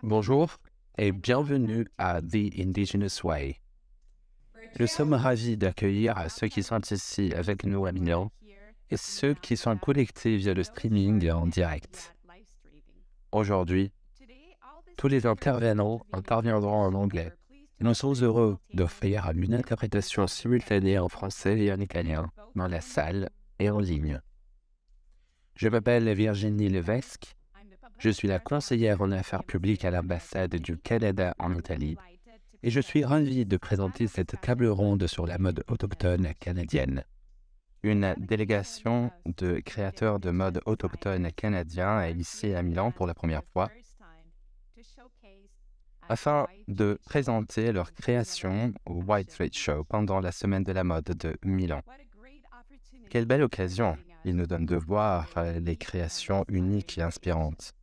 Bonjour et bienvenue à The Indigenous Way. Nous sommes ravis d'accueillir ceux qui sont ici avec nous à Milan et ceux qui sont connectés via le streaming en direct. Aujourd'hui, tous les intervenants interviendront en anglais. Et nous sommes heureux d'offrir une interprétation simultanée en français et en italien dans la salle et en ligne. Je m'appelle Virginie Levesque. Je suis la conseillère en affaires publiques à l'ambassade du Canada en Italie et je suis ravi de présenter cette table ronde sur la mode autochtone canadienne. Une délégation de créateurs de mode autochtone canadiens est ici à Milan pour la première fois afin de présenter leur création au White Trade Show pendant la semaine de la mode de Milan. Quelle belle occasion il nous donne de voir les créations uniques et inspirantes.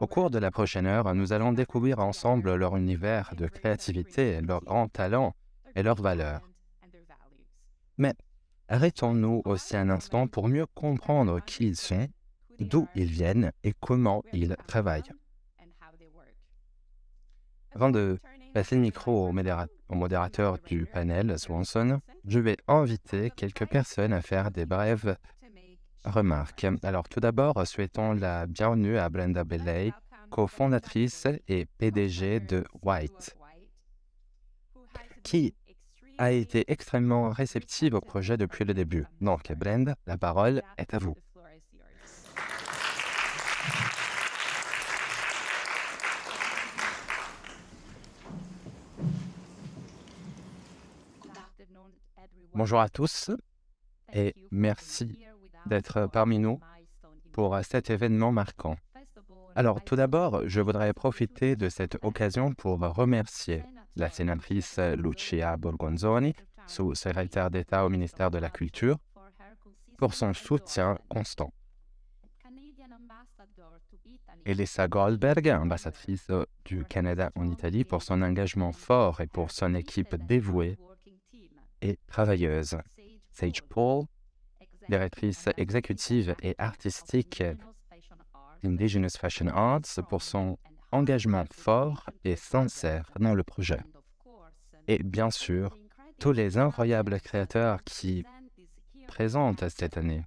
Au cours de la prochaine heure, nous allons découvrir ensemble leur univers de créativité, leurs grands talents et leurs valeurs. Mais arrêtons-nous aussi un instant pour mieux comprendre qui ils sont, d'où ils viennent et comment ils travaillent. Avant de passer le micro au modérateur du panel, Swanson, je vais inviter quelques personnes à faire des brèves remarques. Alors tout d'abord, souhaitons la bienvenue à Brenda Bellay, cofondatrice et PDG de White, qui a été extrêmement réceptive au projet depuis le début. Donc Brenda, la parole est à vous. Bonjour à tous et merci d'être parmi nous pour cet événement marquant. Alors, tout d'abord, je voudrais profiter de cette occasion pour remercier la sénatrice Lucia Borgonzoni, sous-secrétaire d'État au ministère de la Culture, pour son soutien constant. Elisa Goldberg, ambassadrice du Canada en Italie, pour son engagement fort et pour son équipe dévouée et travailleuse. Sage Paul, directrice exécutive et artistique Indigenous Fashion Arts, pour son engagement fort et sincère dans le projet. Et bien sûr, tous les incroyables créateurs qui présentent cette année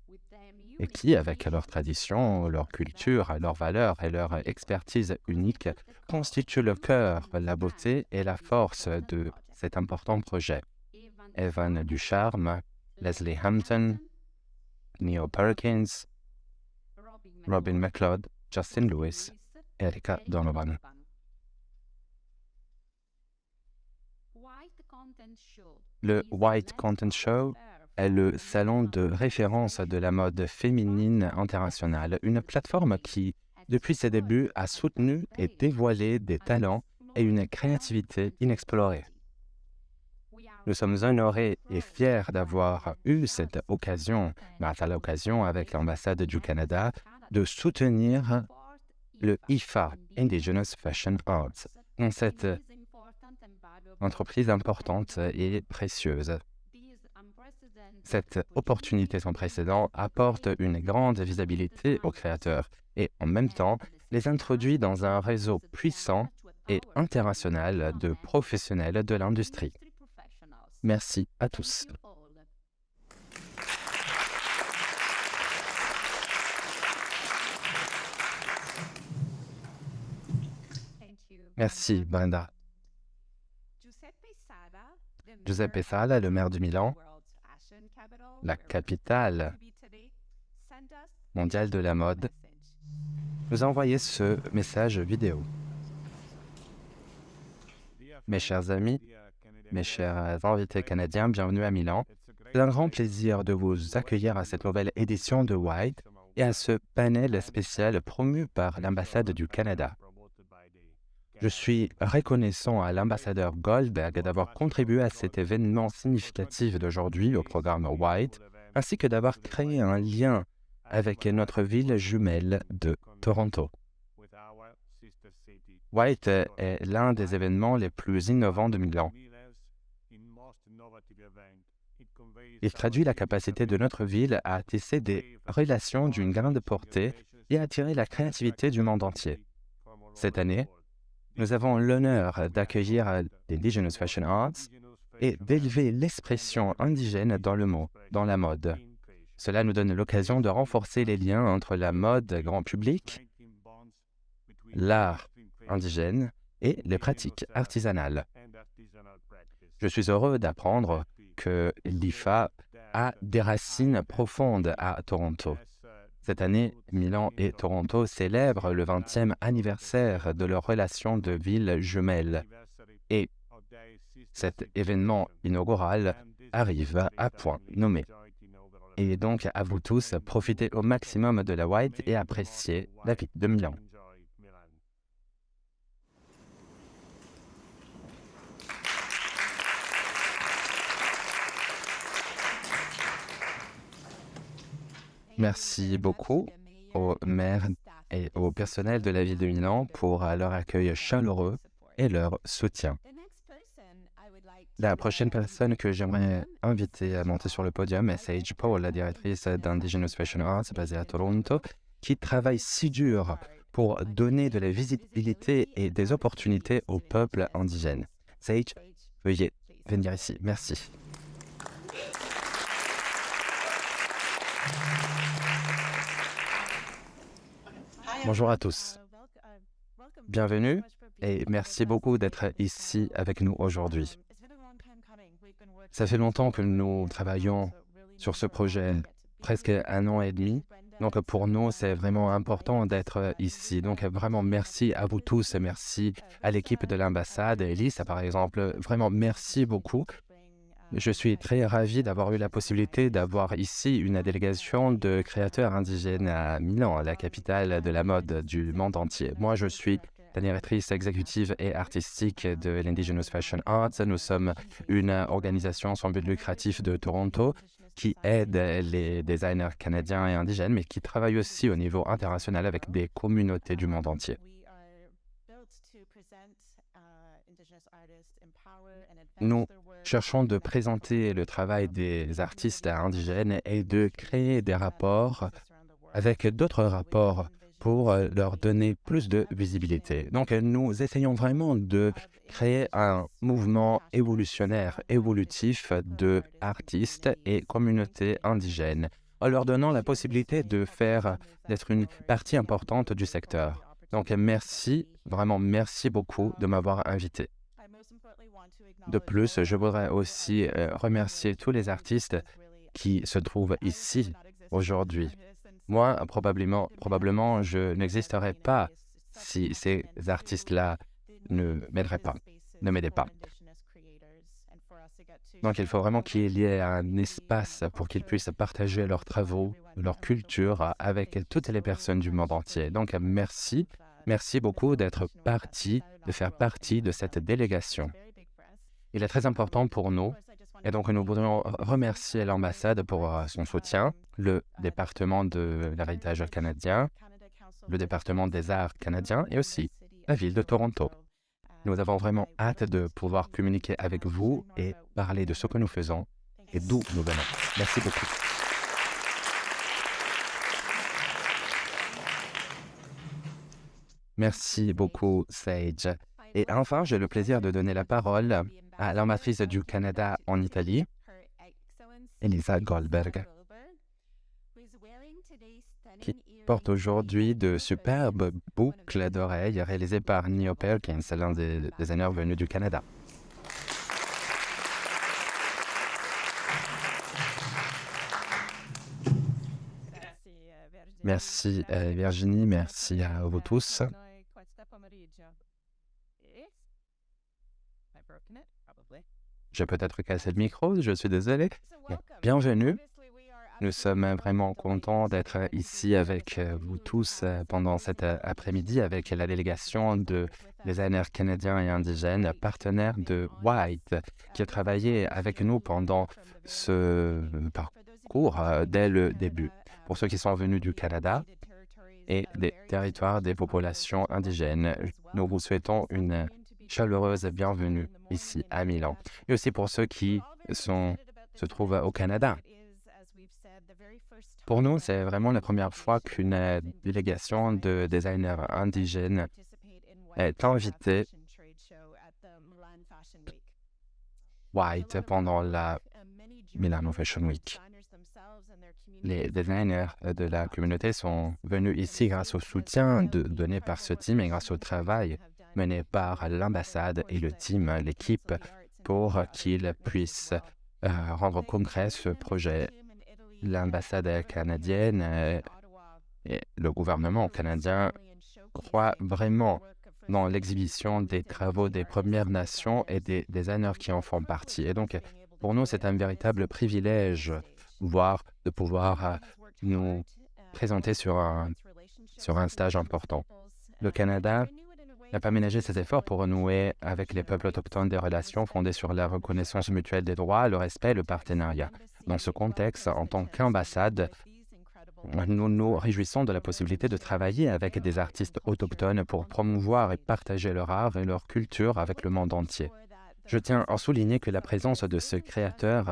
et qui, avec leur tradition, leur culture, leurs valeurs et leur expertise unique, constituent le cœur, la beauté et la force de cet important projet. Evan Ducharme, Leslie Hampton, Neil Perkins, Robin McLeod, Justin Lewis, Erica Donovan. Le White Content Show est le salon de référence de la mode féminine internationale, une plateforme qui, depuis ses débuts, a soutenu et dévoilé des talents et une créativité inexplorée. Nous sommes honorés et fiers d'avoir eu cette occasion, à l'occasion avec l'ambassade du Canada, de soutenir le IFA, Indigenous Fashion Arts, dans cette entreprise importante et précieuse. Cette opportunité sans précédent apporte une grande visibilité aux créateurs et en même temps les introduit dans un réseau puissant et international de professionnels de l'industrie. Merci à tous. Merci, Brenda. Giuseppe Sala, le maire de Milan, la capitale mondiale de la mode, nous a envoyé ce message vidéo. Mes chers amis, mes chers invités canadiens, bienvenue à Milan. C'est un grand plaisir de vous accueillir à cette nouvelle édition de White et à ce panel spécial promu par l'ambassade du Canada. Je suis reconnaissant à l'ambassadeur Goldberg d'avoir contribué à cet événement significatif d'aujourd'hui au programme White, ainsi que d'avoir créé un lien avec notre ville jumelle de Toronto. White est l'un des événements les plus innovants de Milan. Il traduit la capacité de notre ville à tisser des relations d'une grande portée et à attirer la créativité du monde entier. Cette année, nous avons l'honneur d'accueillir l'Indigenous Fashion Arts et d'élever l'expression indigène dans le mot, dans la mode. Cela nous donne l'occasion de renforcer les liens entre la mode grand public, l'art indigène et les pratiques artisanales. Je suis heureux d'apprendre que l'IFA a des racines profondes à Toronto. Cette année, Milan et Toronto célèbrent le 20e anniversaire de leur relation de villes jumelles. Et cet événement inaugural arrive à point nommé. Et donc, à vous tous, profitez au maximum de la White et appréciez la ville de Milan. Merci beaucoup au maire et au personnel de la ville de Milan pour leur accueil chaleureux et leur soutien. La prochaine personne que j'aimerais inviter à monter sur le podium est Sage Paul, la directrice d'Indigenous Fashion Arts basée à Toronto, qui travaille si dur pour donner de la visibilité et des opportunités au peuple indigène. Sage, veuillez venir ici. Merci. Bonjour à tous. Bienvenue et merci beaucoup d'être ici avec nous aujourd'hui. Ça fait longtemps que nous travaillons sur ce projet, presque 1 an et demi. Donc pour nous, c'est vraiment important d'être ici. Donc vraiment merci à vous tous, merci à l'équipe de l'ambassade, Elisa par exemple. Vraiment merci beaucoup. Je suis très ravi d'avoir eu la possibilité d'avoir ici une délégation de créateurs indigènes à Milan, la capitale de la mode du monde entier. Moi, je suis la directrice exécutive et artistique de l'Indigenous Fashion Arts. Nous sommes une organisation sans but lucratif de Toronto qui aide les designers canadiens et indigènes, mais qui travaille aussi au niveau international avec des communautés du monde entier. Nous cherchons de présenter le travail des artistes indigènes et de créer des rapports avec d'autres rapports pour leur donner plus de visibilité. Donc, nous essayons vraiment de créer un mouvement évolutionnaire, évolutif de artistes et communautés indigènes, en leur donnant la possibilité d'être une partie importante du secteur. Donc, merci, vraiment merci beaucoup de m'avoir invité. De plus, je voudrais aussi remercier tous les artistes qui se trouvent ici aujourd'hui. Moi, probablement, je n'existerais pas si ces artistes-là ne m'aideraient pas, ne m'aidaient pas. Donc, il faut vraiment qu'il y ait un espace pour qu'ils puissent partager leurs travaux, leur culture avec toutes les personnes du monde entier. Donc, merci beaucoup de faire partie de cette délégation. Il est très important pour nous, et donc nous voudrions remercier l'ambassade pour son soutien, le département de l'héritage canadien, le département des arts canadiens et aussi la ville de Toronto. Nous avons vraiment hâte de pouvoir communiquer avec vous et parler de ce que nous faisons et d'où nous venons. Merci beaucoup. Merci beaucoup, Sage. Et enfin, j'ai le plaisir de donner la parole à l'ambassadrice du Canada en Italie, Elisa Goldberg, qui porte aujourd'hui de superbes boucles d'oreilles réalisées par Neo Perkins, l'un des designers venus du Canada. Merci Virginie, merci à vous tous. J'ai peut-être cassé le micro, je suis désolé. Bienvenue. Nous sommes vraiment contents d'être ici avec vous tous pendant cet après-midi avec la délégation de designers canadiens et indigènes, partenaires de White, qui a travaillé avec nous pendant ce parcours dès le début. Pour ceux qui sont venus du Canada et des territoires des populations indigènes, nous vous souhaitons une chaleureuse bienvenue ici à Milan. Et aussi pour ceux qui se trouvent au Canada. Pour nous, c'est vraiment la première fois qu'une délégation de designers indigènes est invité White pendant la Milano Fashion Week. Les designers de la communauté sont venus ici grâce au soutien donné par ce team et grâce au travail mené par l'ambassade et le team, l'équipe, pour qu'ils puissent rendre concret ce projet. L'ambassade canadienne et le gouvernement canadien croient vraiment dans l'exhibition des travaux des Premières Nations et des designers qui en font partie. Et donc, pour nous, c'est un véritable privilège de pouvoir nous présenter sur un stage important. Le Canada n'a pas ménagé ses efforts pour renouer avec les peuples autochtones des relations fondées sur la reconnaissance mutuelle des droits, le respect et le partenariat. Dans ce contexte, en tant qu'ambassade, nous nous réjouissons de la possibilité de travailler avec des artistes autochtones pour promouvoir et partager leur art et leur culture avec le monde entier. Je tiens à souligner que la présence de ce créateur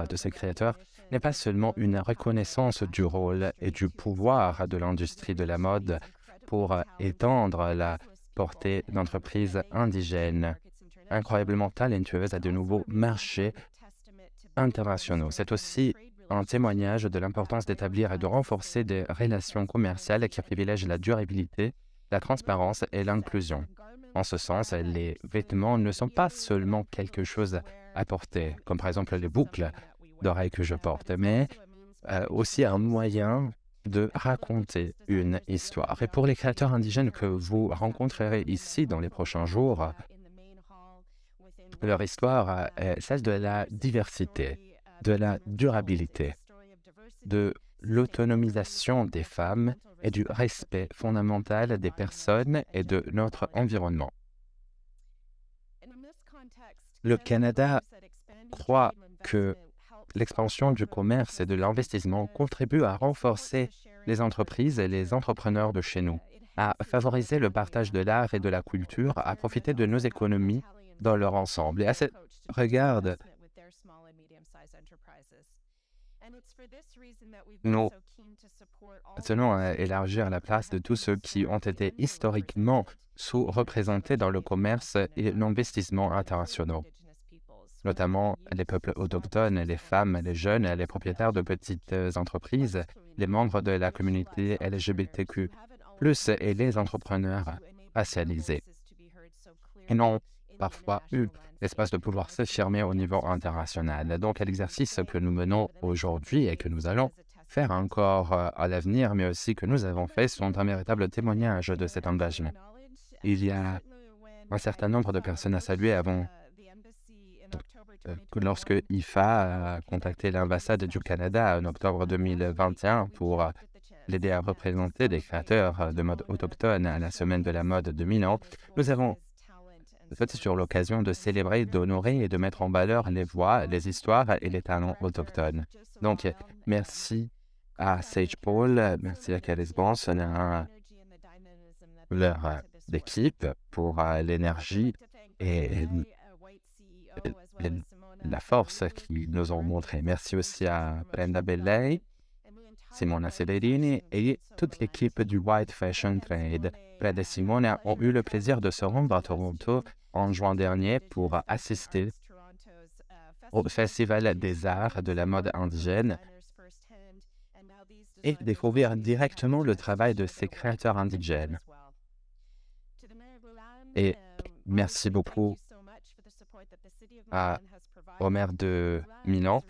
n'est pas seulement une reconnaissance du rôle et du pouvoir de l'industrie de la mode pour étendre la portée d'entreprises indigènes incroyablement talentueuses à de nouveaux marchés internationaux. C'est aussi un témoignage de l'importance d'établir et de renforcer des relations commerciales qui privilègient la durabilité, la transparence et l'inclusion. En ce sens, les vêtements ne sont pas seulement quelque chose à porter, comme par exemple les boucles d'oreilles que je porte, mais aussi un moyen de raconter une histoire. Et pour les créateurs indigènes que vous rencontrerez ici dans les prochains jours, leur histoire est celle de la diversité, de la durabilité, de l'autonomisation des femmes et du respect fondamental des personnes et de notre environnement. Le Canada croit que l'expansion du commerce et de l'investissement contribue à renforcer les entreprises et les entrepreneurs de chez nous, à favoriser le partage de l'art et de la culture, à profiter de nos économies dans leur ensemble. Et à ce regard, nous tenons à élargir la place de tous ceux qui ont été historiquement sous-représentés dans le commerce et l'investissement internationaux, notamment les peuples autochtones, les femmes, les jeunes, les propriétaires de petites entreprises, les membres de la communauté LGBTQ+, et les entrepreneurs racialisés. Ils n'ont parfois eu l'espace de pouvoir s'affirmer au niveau international. Donc, l'exercice que nous menons aujourd'hui et que nous allons faire encore à l'avenir, mais aussi que nous avons fait, sont un véritable témoignage de cet engagement. Il y a un certain nombre de personnes à saluer avant lorsque IFA a contacté l'ambassade du Canada en octobre 2021 pour l'aider à représenter des créateurs de mode autochtone à la Semaine de la mode de Milan, nous avons sauté sur l'occasion de célébrer, d'honorer et de mettre en valeur les voix, les histoires et les talents autochtones. Donc, merci à Sage Paul, merci à Calis Bronson, à leur équipe pour l'énergie et la force qu'ils nous ont montrée. Merci aussi à Brenda Bellei, Simona Celerini et toute l'équipe du White Fashion Trade. Brenda et Simona ont eu le plaisir de se rendre à Toronto en juin dernier pour assister au Festival des Arts de la mode indigène et découvrir directement le travail de ces créateurs indigènes. Et merci beaucoup au maire de Milan.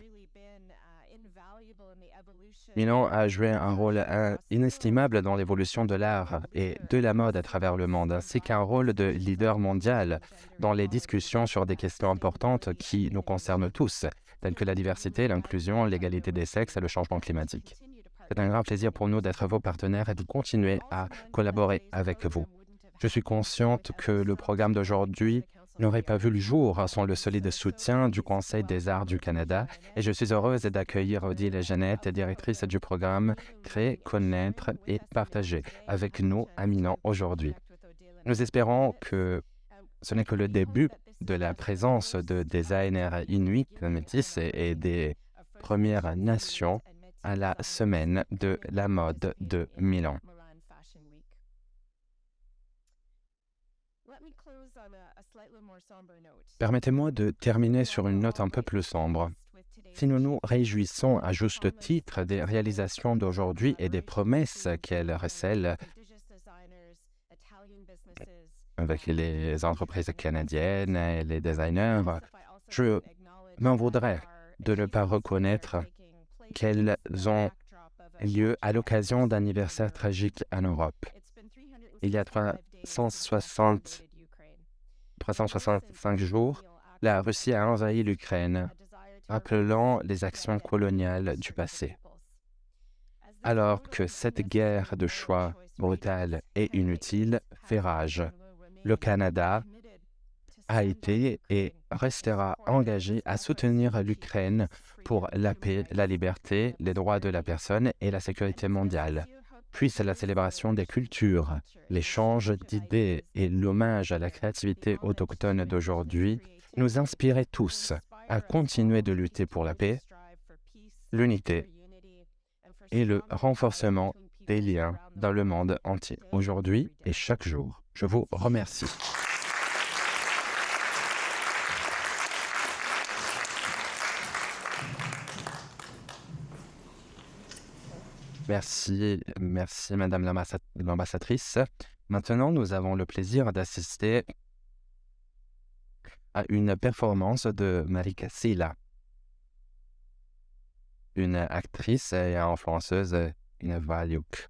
Milan a joué un rôle inestimable dans l'évolution de l'art et de la mode à travers le monde, ainsi qu'un rôle de leader mondial dans les discussions sur des questions importantes qui nous concernent tous, telles que la diversité, l'inclusion, l'égalité des sexes et le changement climatique. C'est un grand plaisir pour nous d'être vos partenaires et de continuer à collaborer avec vous. Je suis consciente que le programme d'aujourd'hui n'aurait pas vu le jour sans le solide soutien du Conseil des arts du Canada et je suis heureuse d'accueillir Odile Jeannette, directrice du programme Créer, connaître et partager avec nous à Milan aujourd'hui. Nous espérons que ce n'est que le début de la présence de designers inuits, métis et des Premières Nations à la Semaine de la mode de Milan. Permettez-moi de terminer sur une note un peu plus sombre. Si nous nous réjouissons à juste titre des réalisations d'aujourd'hui et des promesses qu'elles recèlent avec les entreprises canadiennes et les designers, je m'en voudrais de ne pas reconnaître qu'elles ont lieu à l'occasion d'anniversaires tragiques en Europe. Il y a 365 jours, la Russie a envahi l'Ukraine, rappelant les actions coloniales du passé. Alors que cette guerre de choix brutale et inutile fait rage, le Canada a été et restera engagé à soutenir l'Ukraine pour la paix, la liberté, les droits de la personne et la sécurité mondiale. Puisse la célébration des cultures, l'échange d'idées et l'hommage à la créativité autochtone d'aujourd'hui nous inspirer tous à continuer de lutter pour la paix, l'unité et le renforcement des liens dans le monde entier, aujourd'hui et chaque jour. Je vous remercie. Merci Madame l'ambassadrice. Maintenant, nous avons le plaisir d'assister à une performance de Marika Sila, une actrice et influenceuse Invaluuk.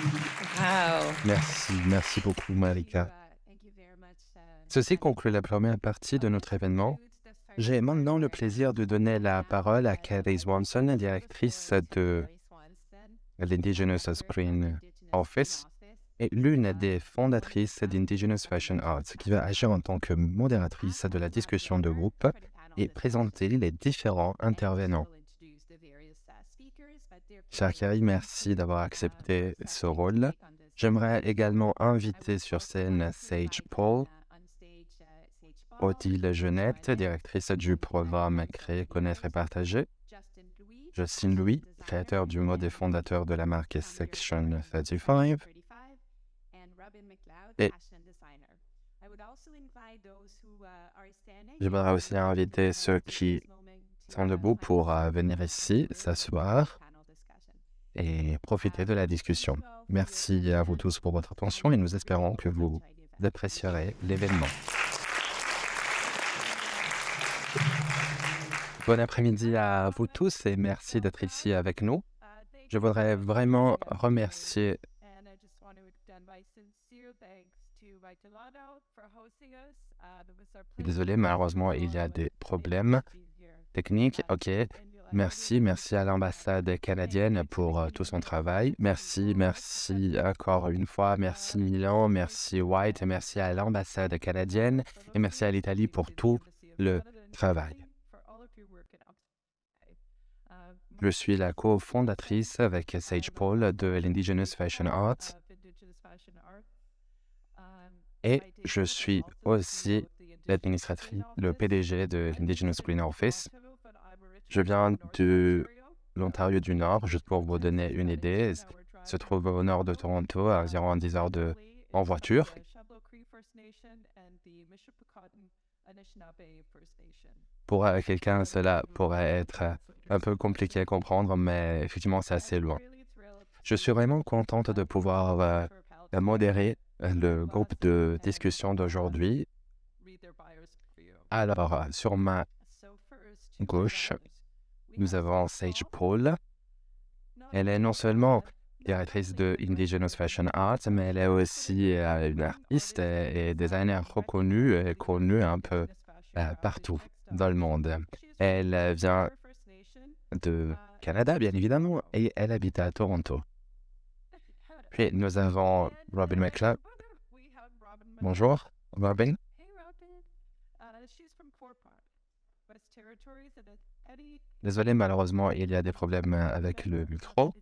Wow. Merci beaucoup, Marika. Ceci conclut la première partie de notre événement. J'ai maintenant le plaisir de donner la parole à Carrie Swanson, directrice de l'Indigenous Screen Office et l'une des fondatrices d'Indigenous Fashion Arts, qui va agir en tant que modératrice de la discussion de groupe et présenter les différents intervenants. Chère Carrie, merci d'avoir accepté ce rôle. J'aimerais également inviter sur scène Sage Paul, Odile Jeunette, directrice du programme Créer, Connaître et Partager, Justin Louis, créateur du mode et fondateur de la marque Section 35, et j'aimerais aussi inviter ceux qui sont debout pour venir ici, s'asseoir et profiter de la discussion. Merci à vous tous pour votre attention et nous espérons que vous apprécierez l'événement. Bon après-midi à vous tous et merci d'être ici avec nous. Je voudrais vraiment remercier Désolé, malheureusement, il y a des problèmes techniques. OK. Merci à l'ambassade canadienne pour tout son travail. Merci encore une fois. Merci Milan, merci White, merci à l'ambassade canadienne et merci à l'Italie pour tout le travail. Je suis la cofondatrice avec Sage Paul de l'Indigenous Fashion Arts et je suis aussi l'administratrice, le PDG de l'Indigenous Green Office. Je viens de l'Ontario du Nord, juste pour vous donner une idée. Se trouve au nord de Toronto, à environ 10 heures en voiture. Pour quelqu'un, cela pourrait être un peu compliqué à comprendre, mais effectivement, c'est assez loin. Je suis vraiment contente de pouvoir modérer le groupe de discussion d'aujourd'hui. Alors, sur ma gauche, nous avons Sage Paul. Elle est non seulement directrice de Indigenous Fashion Arts, mais elle est aussi une artiste et designer reconnue et connue un peu partout dans le monde. Elle vient de Canada, bien évidemment, et elle habite à Toronto. Puis nous avons Robin McLeod. Bonjour, Robin. Désolé, malheureusement, il y a des problèmes avec le micro.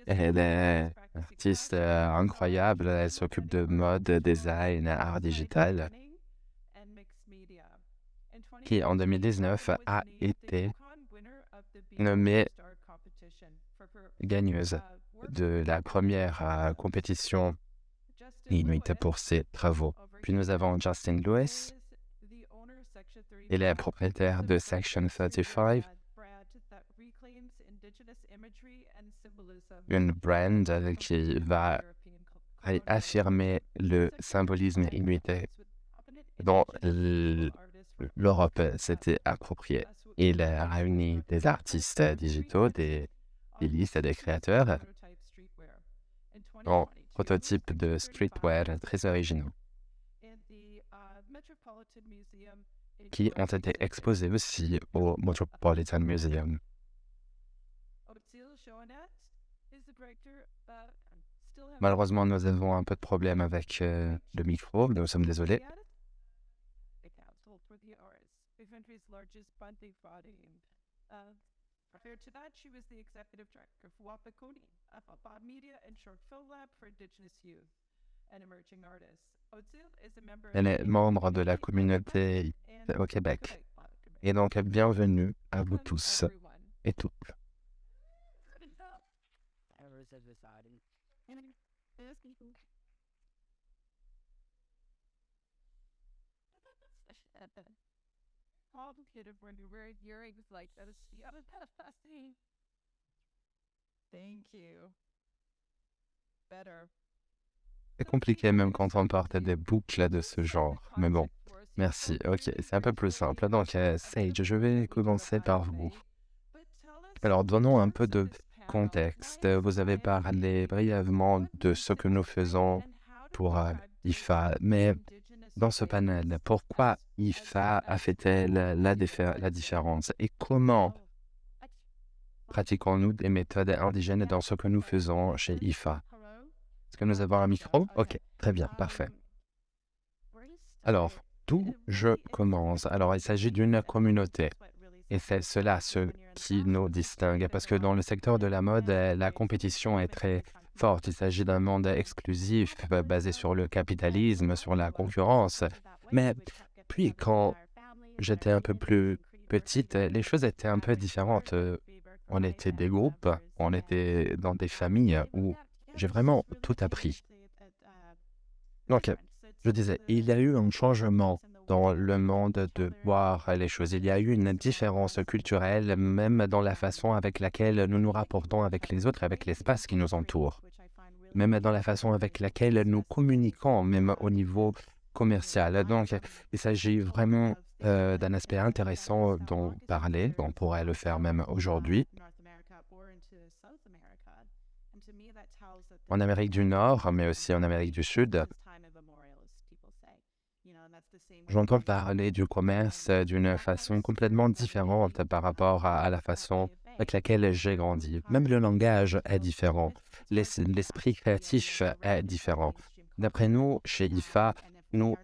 Elle est artiste incroyable, elle s'occupe de mode, design, art digital, qui en 2019 a été nommée gagneuse de la première compétition inuite pour ses travaux. Puis nous avons Justin Lewis. Il est propriétaire de Section 35, une brand qui va affirmer le symbolisme inuit dont l'Europe s'était appropriée. Il réunit des artistes digitaux, des stylistes et des créateurs en prototypes de streetwear très originaux qui ont été exposés aussi au Metropolitan Museum. Malheureusement, nous avons un peu de problème avec le micro, nous sommes désolés. Prior to that, she was the executive director for Wapakoni, a media and short film lab for Indigenous youth and emerging artists. Elle est membre de la communauté au Québec. Et donc, bienvenue à vous tous et toutes. C'est compliqué même quand on porte des boucles de ce genre, mais bon, merci. Ok, c'est un peu plus simple. Donc, Sage, je vais commencer par vous. Alors, donnons un peu de contexte. Vous avez parlé brièvement de ce que nous faisons pour IFA, mais dans ce panel, pourquoi IFA a fait-elle la différence et comment pratiquons-nous des méthodes indigènes dans ce que nous faisons chez IFA? Est-ce que nous avons un micro? Ok, très bien, parfait. Alors, d'où je commence? Alors, il s'agit d'une communauté. Et c'est cela ce qui nous distingue, parce que dans le secteur de la mode, la compétition est très forte. Il s'agit d'un monde exclusif, basé sur le capitalisme, sur la concurrence. Mais puis, quand j'étais un peu plus petite, les choses étaient un peu différentes. On était des groupes, on était dans des familles où j'ai vraiment tout appris. Donc, je disais, il y a eu un changement dans le monde de voir les choses. Il y a eu une différence culturelle, même dans la façon avec laquelle nous nous rapportons avec les autres, avec l'espace qui nous entoure. Même dans la façon avec laquelle nous communiquons, même au niveau commercial. Donc, il s'agit vraiment d'un aspect intéressant dont parler. On pourrait le faire même aujourd'hui. En Amérique du Nord, mais aussi en Amérique du Sud, j'entends parler du commerce d'une façon complètement différente par rapport à la façon avec laquelle j'ai grandi. Même le langage est différent. L'esprit créatif est différent. D'après nous, chez IFA, nous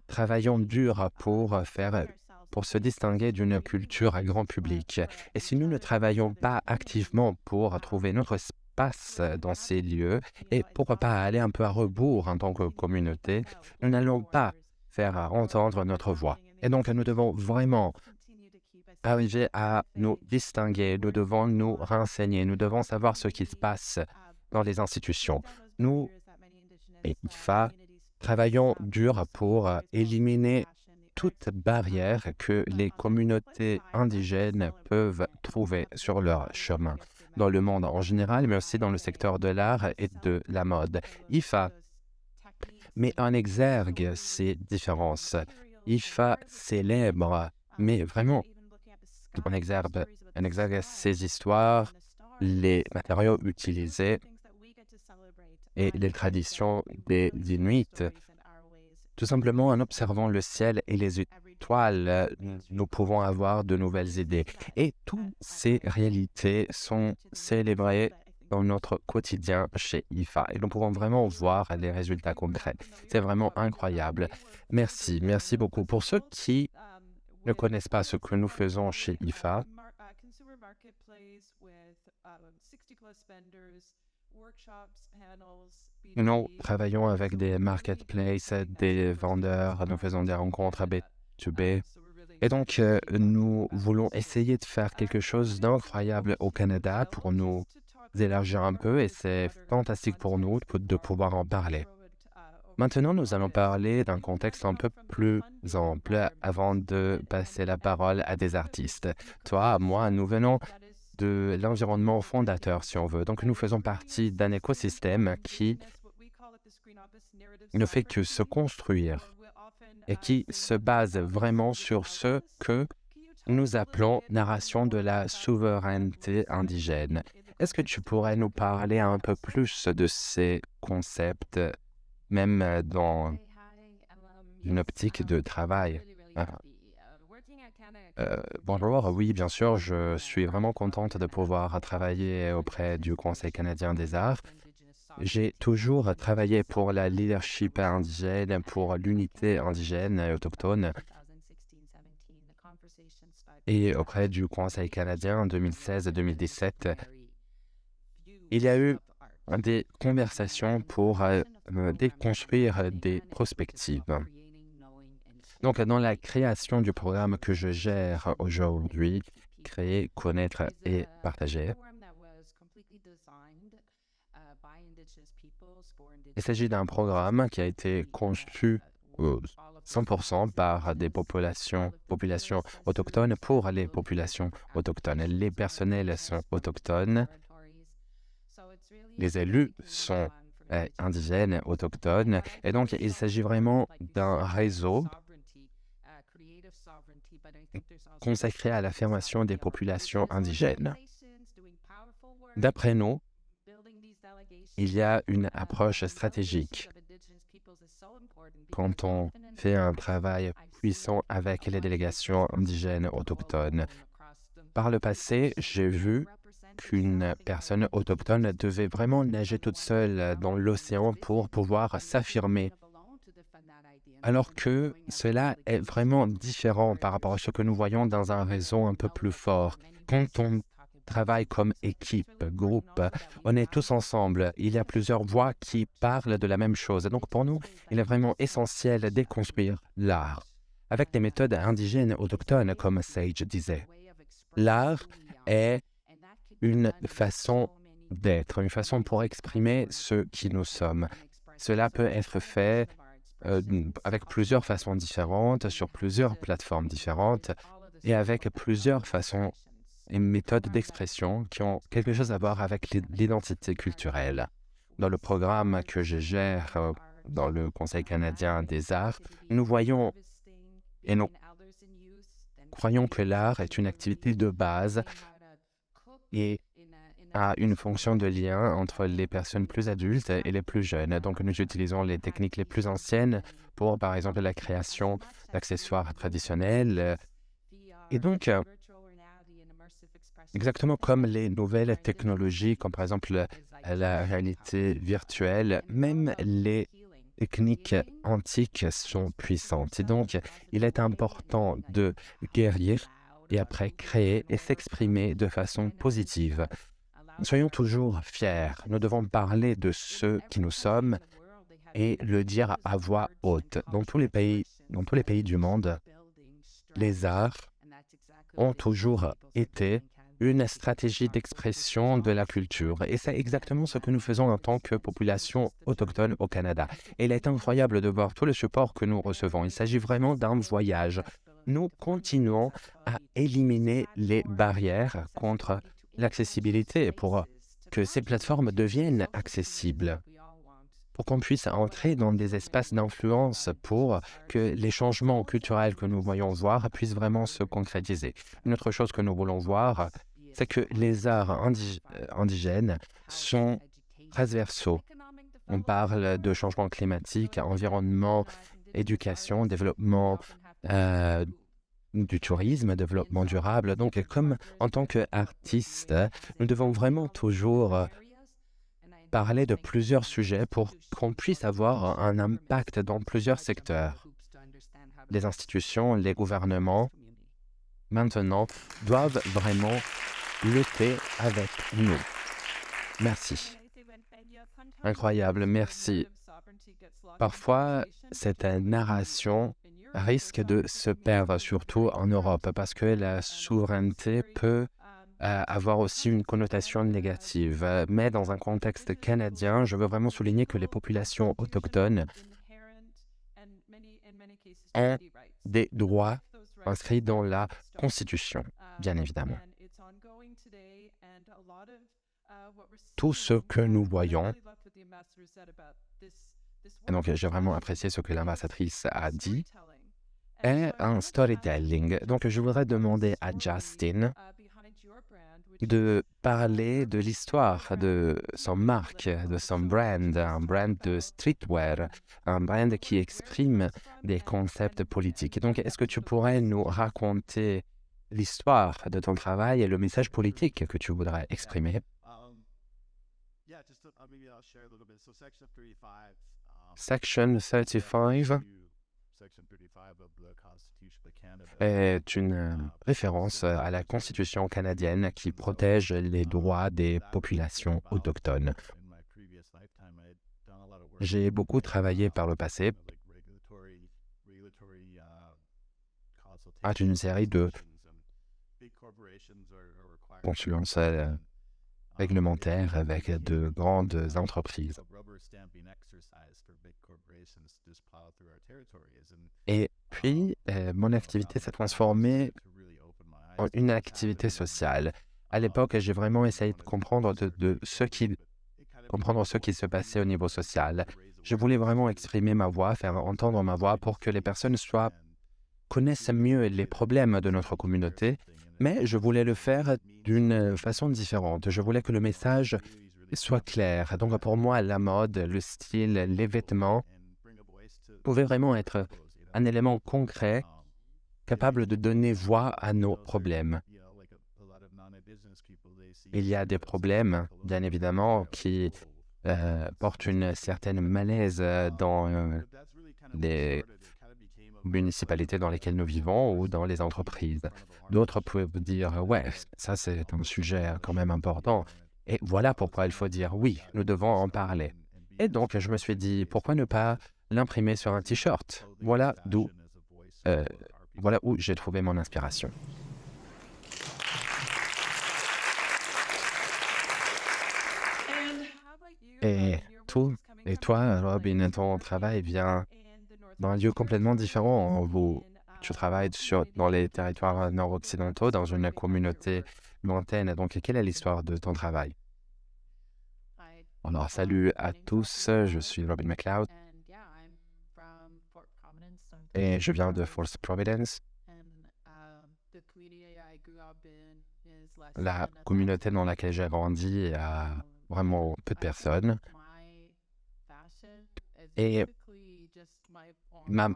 travaillons dur pour se distinguer d'une culture à grand public. Et si nous ne travaillons pas activement pour trouver notre espace dans ces lieux et pour pas aller un peu à rebours en tant que communauté, nous n'allons pas faire entendre notre voix. Et donc, nous devons vraiment arriver à nous distinguer, nous devons nous renseigner, nous devons savoir ce qui se passe dans les institutions. Nous, et IFA, travaillons dur pour éliminer toute barrière que les communautés indigènes peuvent trouver sur leur chemin, dans le monde en général, mais aussi dans le secteur de l'art et de la mode. IFA met en exergue ces différences. IFA célèbre, mais vraiment en exergue ces histoires, les matériaux utilisés et les traditions des Inuits. Tout simplement, en observant le ciel et les étoiles, nous pouvons avoir de nouvelles idées. Et toutes ces réalités sont célébrées dans notre quotidien chez IFA. Et nous pouvons vraiment voir les résultats concrets. C'est vraiment incroyable. Merci beaucoup. Pour ceux qui ne connaissent pas ce que nous faisons chez IFA, nous travaillons avec des marketplaces, des vendeurs, nous faisons des rencontres B2B. Et donc, nous voulons essayer de faire quelque chose d'incroyable au Canada pour nous élargir un peu et c'est fantastique pour nous de pouvoir en parler. Maintenant, nous allons parler d'un contexte un peu plus ample avant de passer la parole à des artistes. Toi, moi, nous venons de l'environnement fondateur, si on veut. Donc, nous faisons partie d'un écosystème qui ne fait que se construire et qui se base vraiment sur ce que nous appelons narration de la souveraineté indigène. Est-ce que tu pourrais nous parler un peu plus de ces concepts, même dans une optique de travail? Bonjour, oui, bien sûr, je suis vraiment contente de pouvoir travailler auprès du Conseil canadien des arts. J'ai toujours travaillé pour la leadership indigène, pour l'unité indigène et autochtone, et auprès du Conseil canadien en 2016-2017. Il y a eu des conversations pour déconstruire des perspectives. Donc, dans la création du programme que je gère aujourd'hui, Créer, connaître et partager, il s'agit d'un programme qui a été conçu 100% par des populations autochtones pour les populations autochtones. Les personnels sont autochtones, les élus sont indigènes, autochtones, et donc il s'agit vraiment d'un réseau consacré à l'affirmation des populations indigènes. D'après nous, il y a une approche stratégique. Quand on fait un travail puissant avec les délégations indigènes autochtones. Par le passé, j'ai vu qu'une personne autochtone devait vraiment nager toute seule dans l'océan pour pouvoir s'affirmer, alors que cela est vraiment différent par rapport à ce que nous voyons dans un réseau un peu plus fort. Quand on travaille comme équipe, groupe, on est tous ensemble. Il y a plusieurs voix qui parlent de la même chose. Donc pour nous, il est vraiment essentiel de déconstruire l'art avec des méthodes indigènes autochtones, comme Sage disait. L'art est une façon d'être, une façon pour exprimer ce qui nous sommes. Cela peut être fait avec plusieurs façons différentes, sur plusieurs plateformes différentes et avec plusieurs façons et méthodes d'expression qui ont quelque chose à voir avec l'identité culturelle. Dans le programme que je gère dans le Conseil canadien des arts, nous voyons et nous croyons que l'art est une activité de base et a une fonction de lien entre les personnes plus adultes et les plus jeunes. Donc, nous utilisons les techniques les plus anciennes pour, par exemple, la création d'accessoires traditionnels. Et donc, exactement comme les nouvelles technologies, comme par exemple la réalité virtuelle, même les techniques antiques sont puissantes. Et donc, il est important de guérir et après créer et s'exprimer de façon positive. Soyons toujours fiers. Nous devons parler de ce qui nous sommes et le dire à voix haute. Dans tous les pays du monde, les arts ont toujours été une stratégie d'expression de la culture. Et c'est exactement ce que nous faisons en tant que population autochtone au Canada. Et il est incroyable de voir tout le support que nous recevons. Il s'agit vraiment d'un voyage. Nous continuons à éliminer les barrières contre l'accessibilité pour que ces plateformes deviennent accessibles, pour qu'on puisse entrer dans des espaces d'influence pour que les changements culturels que nous voyons voir puissent vraiment se concrétiser. Une autre chose que nous voulons voir, c'est que les arts indigènes sont transversaux. On parle de changement climatique, environnement, éducation, développement du tourisme, développement durable. Donc, comme en tant qu'artiste, nous devons vraiment toujours parler de plusieurs sujets pour qu'on puisse avoir un impact dans plusieurs secteurs. Les institutions, les gouvernements, maintenant, doivent vraiment lutter avec nous. Merci. Incroyable, merci. Parfois, cette narration risque de se perdre, surtout en Europe, parce que la souveraineté peut avoir aussi une connotation négative. Mais dans un contexte canadien, je veux vraiment souligner que les populations autochtones ont des droits inscrits dans la Constitution, bien évidemment. Tout ce que nous voyons, et donc j'ai vraiment apprécié ce que l'ambassadrice a dit, est un storytelling. Donc je voudrais demander à Justin de parler de l'histoire de son marque, de son brand, un brand de streetwear, un brand qui exprime des concepts politiques. Donc, est-ce que tu pourrais nous raconter l'histoire de ton travail et le message politique que tu voudrais exprimer? Section 35 est une référence à la Constitution canadienne qui protège les droits des populations autochtones. J'ai beaucoup travaillé par le passé à une série de consulences réglementaires avec de grandes entreprises. Et puis, mon activité s'est transformée en une activité sociale. À l'époque, j'ai vraiment essayé de comprendre comprendre ce qui se passait au niveau social. Je voulais vraiment exprimer ma voix, faire entendre ma voix pour que les personnes soient connaissent mieux les problèmes de notre communauté, mais je voulais le faire d'une façon différente. Je voulais que le message soit clair. Donc pour moi, la mode, le style, les vêtements pouvaient vraiment être un élément concret capable de donner voix à nos problèmes. Il y a des problèmes, bien évidemment, qui portent une certaine malaise dans les municipalités dans lesquelles nous vivons ou dans les entreprises. D'autres peuvent dire, ouais, ça c'est un sujet quand même important. Et voilà pourquoi il faut dire, oui, nous devons en parler. Et donc, je me suis dit, pourquoi ne pas l'imprimer sur un t-shirt? Euh, voilà où j'ai trouvé mon inspiration. Et et toi, Robin, ton travail vient d'un lieu complètement différent. Tu travailles dans les territoires nord-occidentaux, dans une communauté lointaine. Donc, quelle est l'histoire de ton travail? Alors, salut à tous, je suis Robin McLeod et je viens de Fort Providence. La communauté dans laquelle j'ai grandi a vraiment peu de personnes. Et ma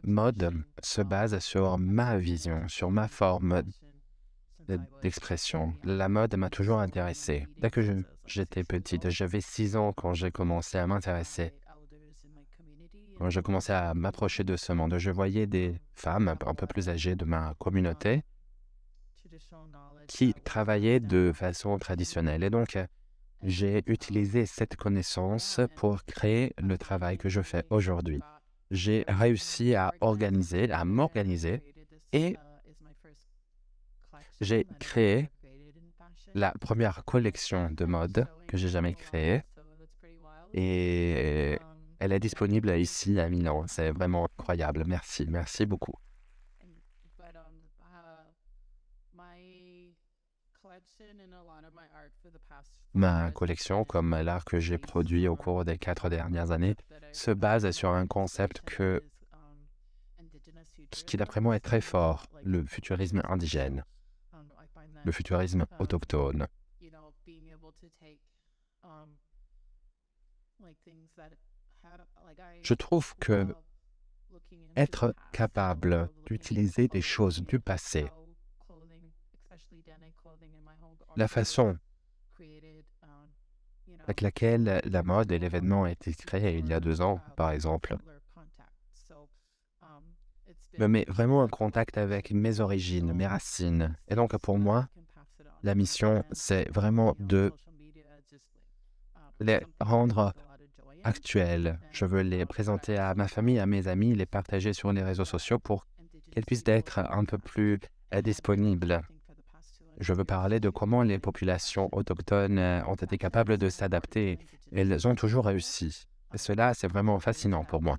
mode se base sur ma vision, sur ma forme d'expression. La mode m'a toujours intéressé. Dès que j'étais petite, j'avais 6 ans quand j'ai commencé à m'intéresser. Quand j'ai commencé à m'approcher de ce monde, je voyais des femmes un peu plus âgées de ma communauté qui travaillaient de façon traditionnelle. Et donc, j'ai utilisé cette connaissance pour créer le travail que je fais aujourd'hui. J'ai réussi à m'organiser et j'ai créé la première collection de mode que j'ai jamais créée et elle est disponible ici à Milan. C'est vraiment incroyable. Merci beaucoup. Ma collection, comme l'art que j'ai produit au cours des 4 dernières années, se base sur un concept qui d'après moi est très fort, le futurisme indigène, le futurisme autochtone. Je trouve que être capable d'utiliser des choses du passé, la façon avec laquelle la mode et l'événement a été créé il y a 2 ans, par exemple, me met vraiment en contact avec mes origines, mes racines. Et donc pour moi, la mission, c'est vraiment de les rendre actuels. Je veux les présenter à ma famille, à mes amis, les partager sur les réseaux sociaux pour qu'elles puissent être un peu plus disponibles. Je veux parler de comment les populations autochtones ont été capables de s'adapter. Elles ont toujours réussi. Et cela, c'est vraiment fascinant pour moi.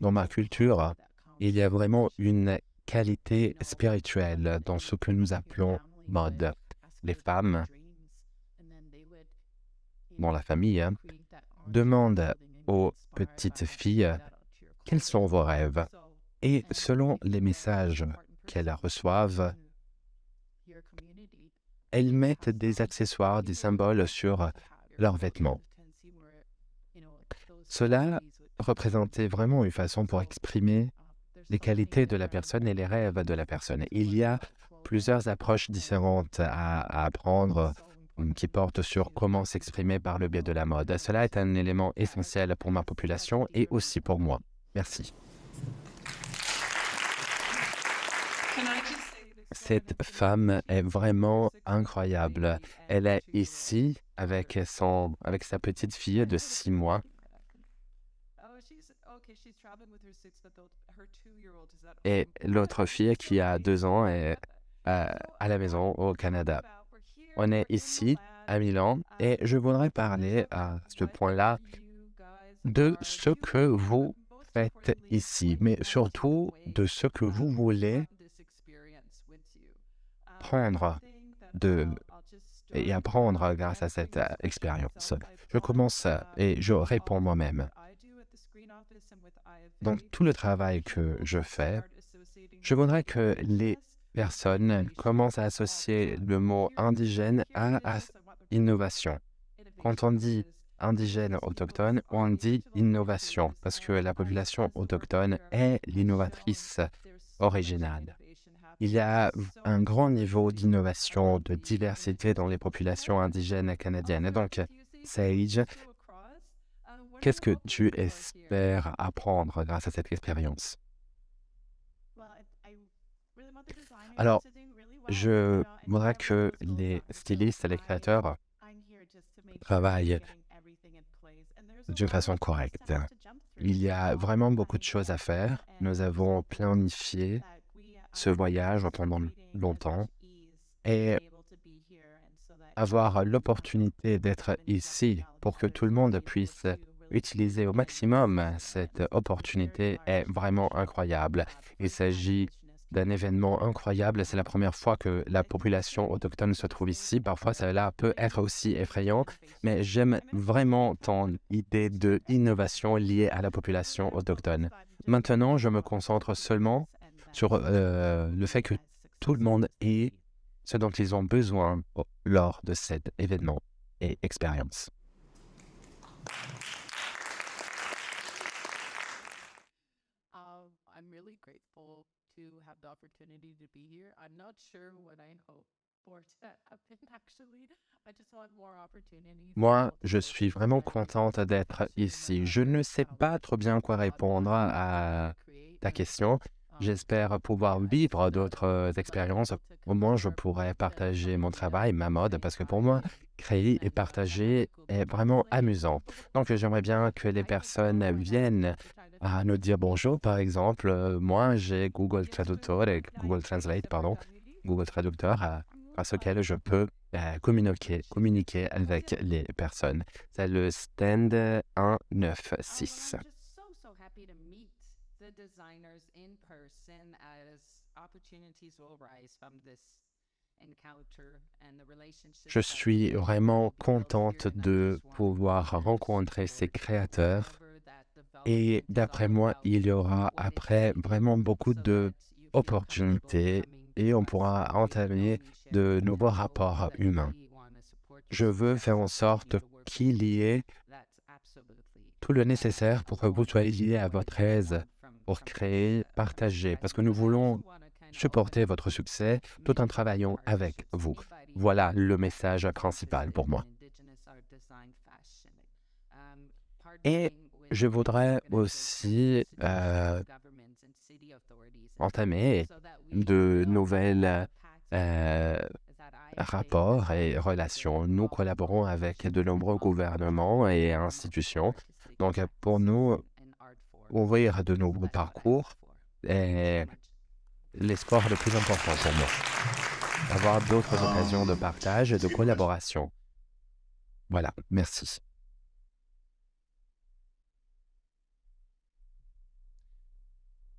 Dans ma culture, il y a vraiment une qualité spirituelle dans ce que nous appelons mode. Les femmes, dans la famille, demandent aux petites filles quels sont vos rêves. Et selon les messages qu'elles reçoivent, elles mettent des accessoires, des symboles sur leurs vêtements. Cela représentait vraiment une façon pour exprimer les qualités de la personne et les rêves de la personne. Il y a plusieurs approches différentes à apprendre qui portent sur comment s'exprimer par le biais de la mode. Cela est un élément essentiel pour ma population et aussi pour moi. Merci. Cette femme est vraiment incroyable. Elle est ici avec sa petite fille de 6 mois. Et l'autre fille qui a 2 ans est à la maison au Canada. On est ici à Milan et je voudrais parler à ce point-là de ce que vous faites ici, mais surtout de ce que vous voulez prendre et apprendre grâce à cette expérience. Je commence et je réponds moi-même. Dans tout le travail que je fais, je voudrais que les personnes commencent à associer le mot indigène à innovation. Quand on dit indigène autochtone, on dit innovation, parce que la population autochtone est l'innovatrice originale. Il y a un grand niveau d'innovation, de diversité dans les populations indigènes canadiennes. Et donc, Sage, qu'est-ce que tu espères apprendre grâce à cette expérience? Alors, je voudrais que les stylistes et les créateurs travaillent d'une façon correcte. Il y a vraiment beaucoup de choses à faire. Nous avons planifié ce voyage pendant longtemps et avoir l'opportunité d'être ici pour que tout le monde puisse utiliser au maximum cette opportunité est vraiment incroyable. Il s'agit d'un événement incroyable. C'est la première fois que la population autochtone se trouve ici. Parfois, cela peut être aussi effrayant, mais j'aime vraiment ton idée de innovation liée à la population autochtone. Maintenant, je me concentre seulement sur le fait que tout le monde ait ce dont ils ont besoin lors de cet événement et expérience. I'm really grateful to have the opportunity to be here. I'm not sure what I hope for to happen actually. I just want more opportunities. Moi, je suis vraiment contente d'être ici. Je ne sais pas trop bien quoi répondre à ta question. J'espère pouvoir vivre d'autres expériences. Au moins, je pourrais partager mon travail, ma mode, parce que pour moi, créer et partager est vraiment amusant. Donc, j'aimerais bien que les personnes viennent à nous dire bonjour, par exemple. Moi, j'ai Google Traductor et Google Translate, pardon, Google Traducteur, grâce auquel je peux communiquer avec les personnes. C'est le stand 196. The designers in person as opportunities will rise from this encounter and the relationships. Je suis vraiment contente de pouvoir rencontrer ces créateurs et d'après moi, il y aura après vraiment beaucoup d'opportunités et on pourra entamer de nouveaux rapports humains. Je veux faire en sorte qu'il y ait tout le nécessaire pour que vous soyez à votre aise pour créer, partager, parce que nous voulons supporter votre succès tout en travaillant avec vous. Voilà le message principal pour moi. Et je voudrais aussi entamer de nouvelles rapports et relations. Nous collaborons avec de nombreux gouvernements et institutions. Donc, pour nous, ouvrir de nouveaux parcours est l'espoir le plus important pour moi. Avoir d'autres occasions de partage et de collaboration. Voilà, merci.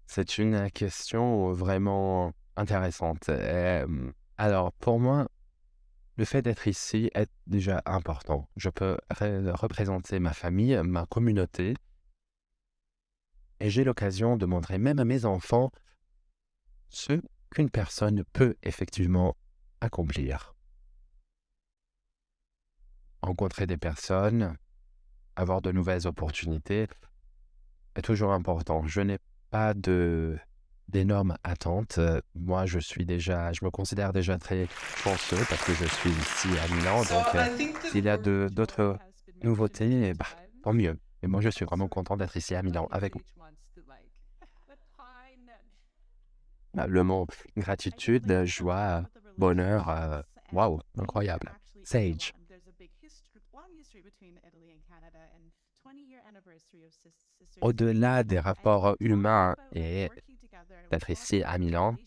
C'est une question vraiment intéressante. Alors, pour moi, le fait d'être ici est déjà important. Je peux représenter ma famille, ma communauté, et j'ai l'occasion de montrer même à mes enfants ce qu'une personne peut effectivement accomplir. Rencontrer des personnes, avoir de nouvelles opportunités est toujours important. Je n'ai pas d'énormes attentes. Moi, je me considère déjà très chanceux parce que je suis ici à Milan. Donc, s'il y a d'autres nouveautés, tant mieux. Et moi, je suis vraiment content d'être ici à Milan avec vous. Le mot gratitude, joie, bonheur, waouh, incroyable. Sage. Au-delà des rapports humains et d'être ici à Milan,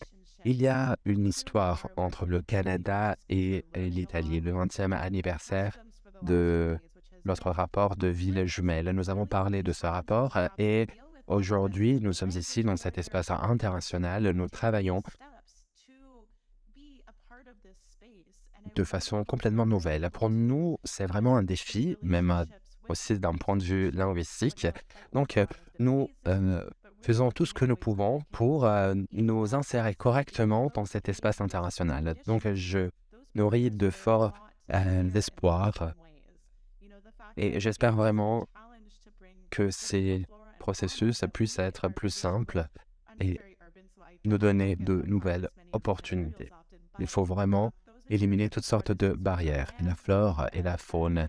il y a une histoire entre le Canada et l'Italie, le 20e anniversaire de notre rapport de ville jumelle. Nous avons parlé de ce rapport et aujourd'hui, nous sommes ici dans cet espace international. Nous travaillons de façon complètement nouvelle. Pour nous, c'est vraiment un défi, même aussi d'un point de vue linguistique. Donc, nous faisons tout ce que nous pouvons pour nous insérer correctement dans cet espace international. Donc, je nourris de forts espoirs et j'espère vraiment que ces processus puissent être plus simples et nous donner de nouvelles opportunités. Il faut vraiment éliminer toutes sortes de barrières, la flore et la faune.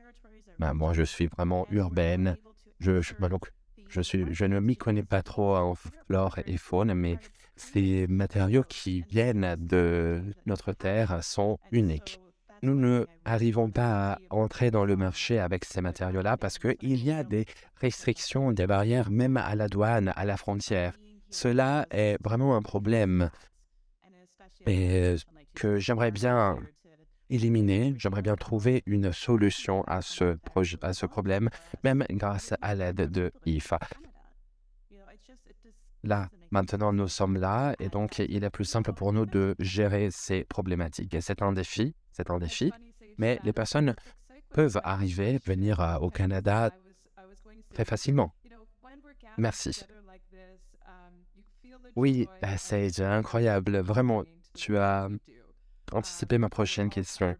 Moi, je suis vraiment urbaine. Donc, je ne m'y connais pas trop en flore et faune, mais ces matériaux qui viennent de notre terre sont uniques. Nous ne arrivons pas à entrer dans le marché avec ces matériaux-là parce qu'il y a des restrictions, des barrières, même à la douane, à la frontière. Cela est vraiment un problème et que j'aimerais bien éliminer. J'aimerais bien trouver une solution à ce problème, même grâce à l'aide de IFA. Là, maintenant, nous sommes là et donc il est plus simple pour nous de gérer ces problématiques. Et c'est un défi, mais les personnes peuvent arriver, venir au Canada très facilement. Merci. Oui, c'est incroyable. Vraiment, tu as anticipé ma prochaine question.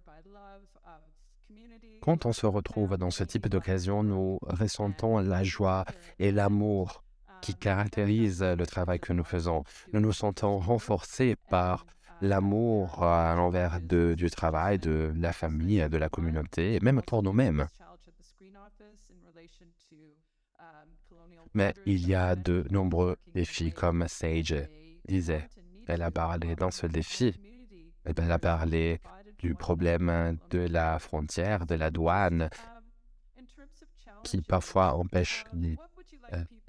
Quand on se retrouve dans ce type d'occasion, nous ressentons la joie et l'amour qui caractérisent le travail que nous faisons. Nous nous sentons renforcés par l'amour à l'envers du travail, de la famille, de la communauté, même pour nous-mêmes. Mais il y a de nombreux défis, comme Sage disait. Elle a parlé dans ce défi. Elle a parlé du problème de la frontière, de la douane, qui parfois empêche les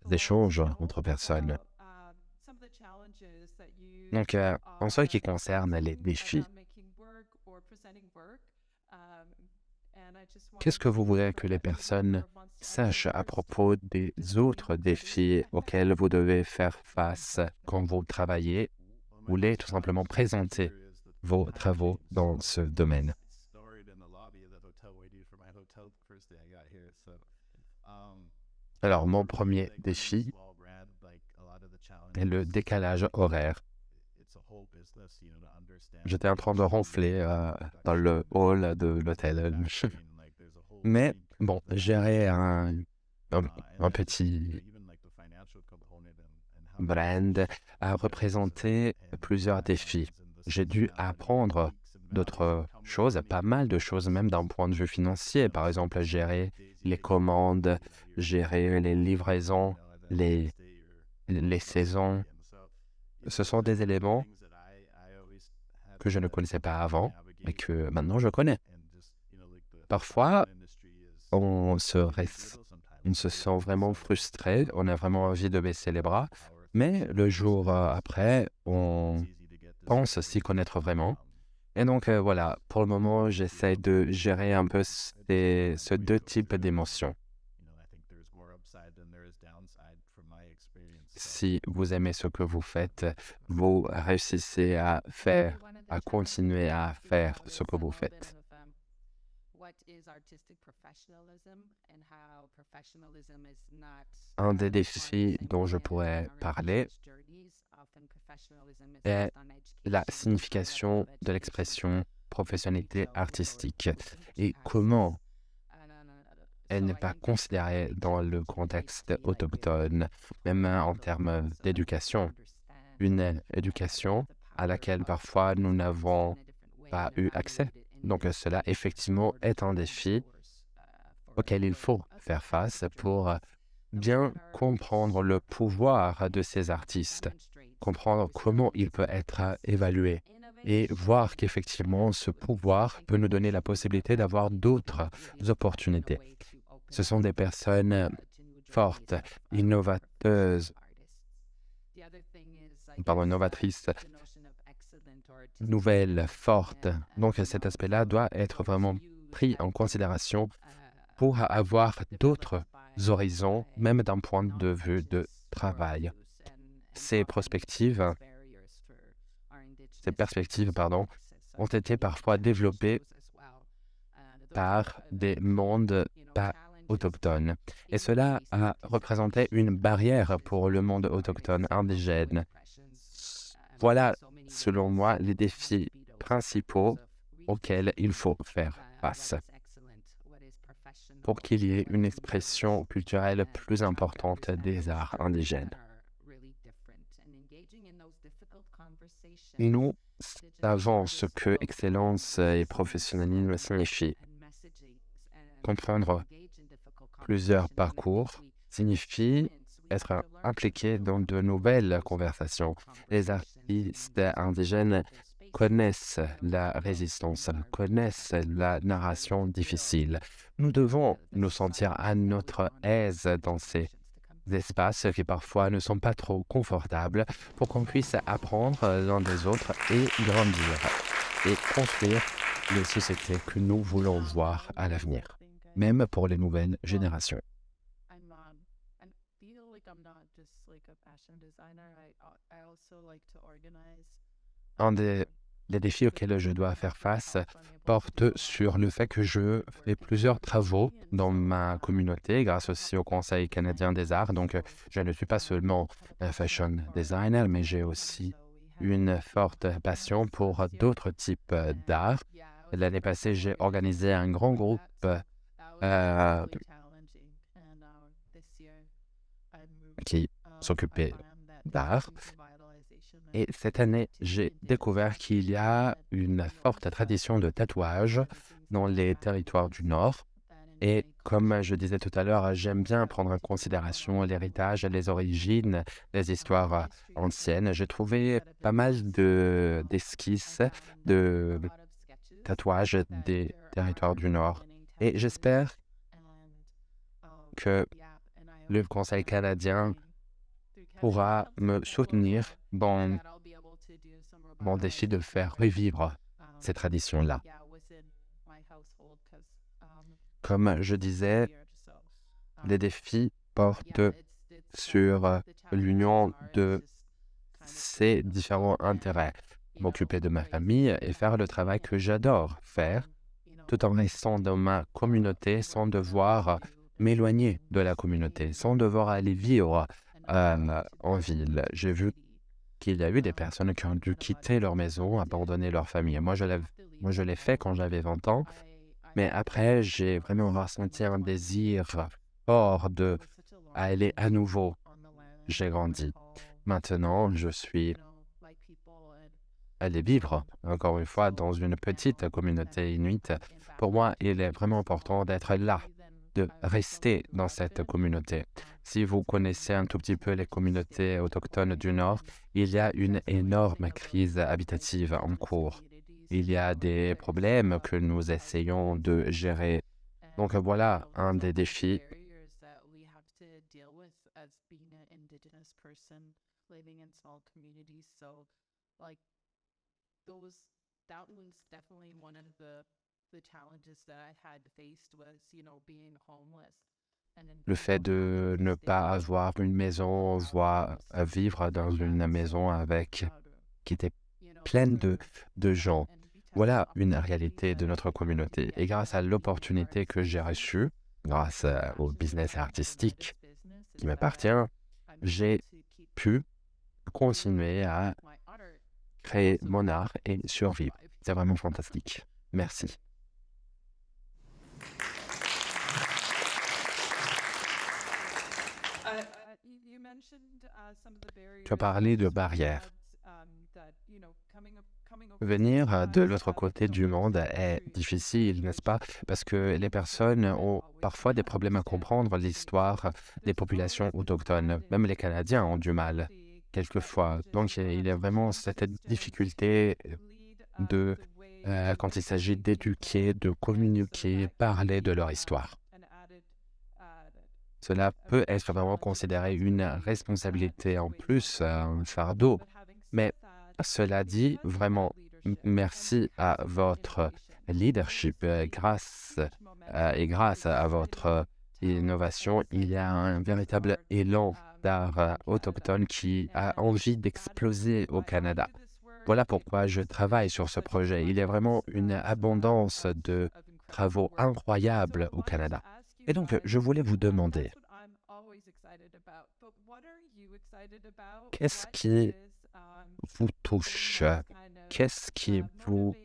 échanges entre personnes. Donc, en ce qui concerne les défis, qu'est-ce que vous voulez que les personnes sachent à propos des autres défis auxquels vous devez faire face quand vous travaillez? Vous voulez tout simplement présenter vos travaux dans ce domaine. Alors, mon premier défi est le décalage horaire. J'étais en train de ronfler dans le hall de l'hôtel. Mais bon, gérer un petit brand a représenté plusieurs défis. J'ai dû apprendre d'autres choses, pas mal de choses, même d'un point de vue financier. Par exemple, gérer les commandes, gérer les livraisons, les saisons. Ce sont des éléments que je ne connaissais pas avant, mais que maintenant je connais. Parfois, on se sent vraiment frustré, on a vraiment envie de baisser les bras, mais le jour après, on pense s'y connaître vraiment. Et donc voilà, pour le moment, j'essaie de gérer un peu ce deux types d'émotions. Si vous aimez ce que vous faites, vous réussissez à continuer à faire ce que vous faites. Un des défis dont je pourrais parler est la signification de l'expression professionnalité artistique et comment elle n'est pas considérée dans le contexte autochtone, même en termes d'éducation. Une éducation à laquelle parfois nous n'avons pas eu accès. Donc cela, effectivement, est un défi auquel il faut faire face pour bien comprendre le pouvoir de ces artistes, comprendre comment il peut être évalué et voir qu'effectivement, ce pouvoir peut nous donner la possibilité d'avoir d'autres opportunités. Ce sont des personnes fortes, innovatrices, nouvelles, fortes. Donc cet aspect-là doit être vraiment pris en considération pour avoir d'autres horizons, même d'un point de vue de travail. Ces perspectives, ont été parfois développées par des mondes pas autochtones. Et cela a représenté une barrière pour le monde autochtone indigène. Voilà, selon moi, les défis principaux auxquels il faut faire face pour qu'il y ait une expression culturelle plus importante des arts indigènes. Nous savons ce que excellence et professionnalisme signifient. Comprendre plusieurs parcours signifie être impliqué dans de nouvelles conversations. Les artistes indigènes connaissent la résistance, connaissent la narration difficile. Nous devons nous sentir à notre aise dans ces espaces qui parfois ne sont pas trop confortables pour qu'on puisse apprendre l'un des autres et grandir et construire les sociétés que nous voulons voir à l'avenir, même pour les nouvelles générations. Un des défis auxquels je dois faire face porte sur le fait que je fais plusieurs travaux dans ma communauté grâce aussi au Conseil canadien des arts. Donc, je ne suis pas seulement un fashion designer, mais j'ai aussi une forte passion pour d'autres types d'art. L'année passée, j'ai organisé un grand groupe qui s'occupait d'art. Et cette année, j'ai découvert qu'il y a une forte tradition de tatouage dans les territoires du Nord. Et comme je disais tout à l'heure, j'aime bien prendre en considération l'héritage, les origines, les histoires anciennes. J'ai trouvé pas mal d'esquisses, de tatouages des territoires du Nord. Et j'espère que le Conseil canadien pourra me soutenir dans mon défi de faire revivre ces traditions-là. Comme je disais, les défis portent sur l'union de ces différents intérêts. M'occuper de ma famille et faire le travail que j'adore faire, tout en restant dans ma communauté sans devoir m'éloigner de la communauté, sans devoir aller vivre en ville. J'ai vu qu'il y a eu des personnes qui ont dû quitter leur maison, abandonner leur famille. Moi, je l'ai fait quand j'avais 20 ans, mais après, j'ai vraiment ressenti un désir fort d'aller à nouveau. J'ai grandi. Maintenant, je suis allé vivre, encore une fois, dans une petite communauté inuite. Pour moi, il est vraiment important d'être là, de rester dans cette communauté. Si vous connaissez un tout petit peu les communautés autochtones du Nord, il y a une énorme crise habitative en cours. Il y a des problèmes que nous essayons de gérer. Donc voilà un des défis. Le fait de ne pas avoir une maison, voire vivre dans une maison qui était pleine de gens. Voilà une réalité de notre communauté. Et grâce à l'opportunité que j'ai reçue, grâce au business artistique qui m'appartient, j'ai pu continuer à créer mon art et survivre. C'est vraiment fantastique. Merci. Tu as parlé de barrières. Venir de l'autre côté du monde est difficile, n'est-ce pas? Parce que les personnes ont parfois des problèmes à comprendre l'histoire des populations autochtones. Même les Canadiens ont du mal, quelquefois. Donc, il y a vraiment cette difficulté quand il s'agit d'éduquer, de communiquer, parler de leur histoire. Cela peut être vraiment considéré une responsabilité en plus, un fardeau. Mais cela dit, vraiment, merci à votre leadership. Grâce à votre innovation, il y a un véritable élan d'art autochtone qui a envie d'exploser au Canada. Voilà pourquoi je travaille sur ce projet. Il y a vraiment une abondance de travaux incroyables au Canada. Et donc, je voulais vous demander, qu'est-ce qui vous touche? Qu'est-ce qui vous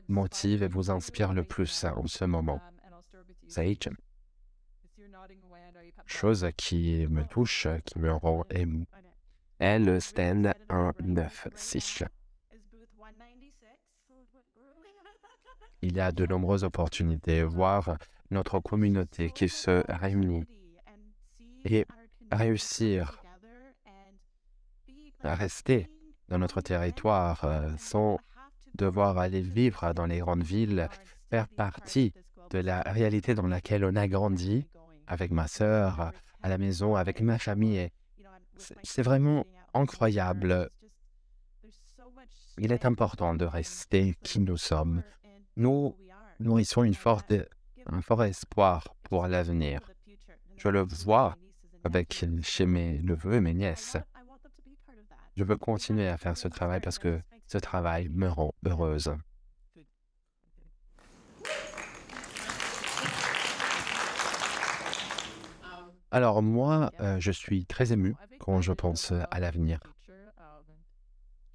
motive et vous inspire le plus en ce moment? Sage, chose qui me touche, qui me rend ému, est le stand 196. Il y a de nombreuses opportunités, voir notre communauté qui se réunit et réussir à rester dans notre territoire sans devoir aller vivre dans les grandes villes, faire partie de la réalité dans laquelle on a grandi avec ma sœur, à la maison, avec ma famille. Et c'est vraiment incroyable. Il est important de rester qui nous sommes. Nous nourrissons un fort espoir pour l'avenir. Je le vois chez mes neveux et mes nièces. Je veux continuer à faire ce travail parce que ce travail me rend heureuse. Alors moi, je suis très ému quand je pense à l'avenir.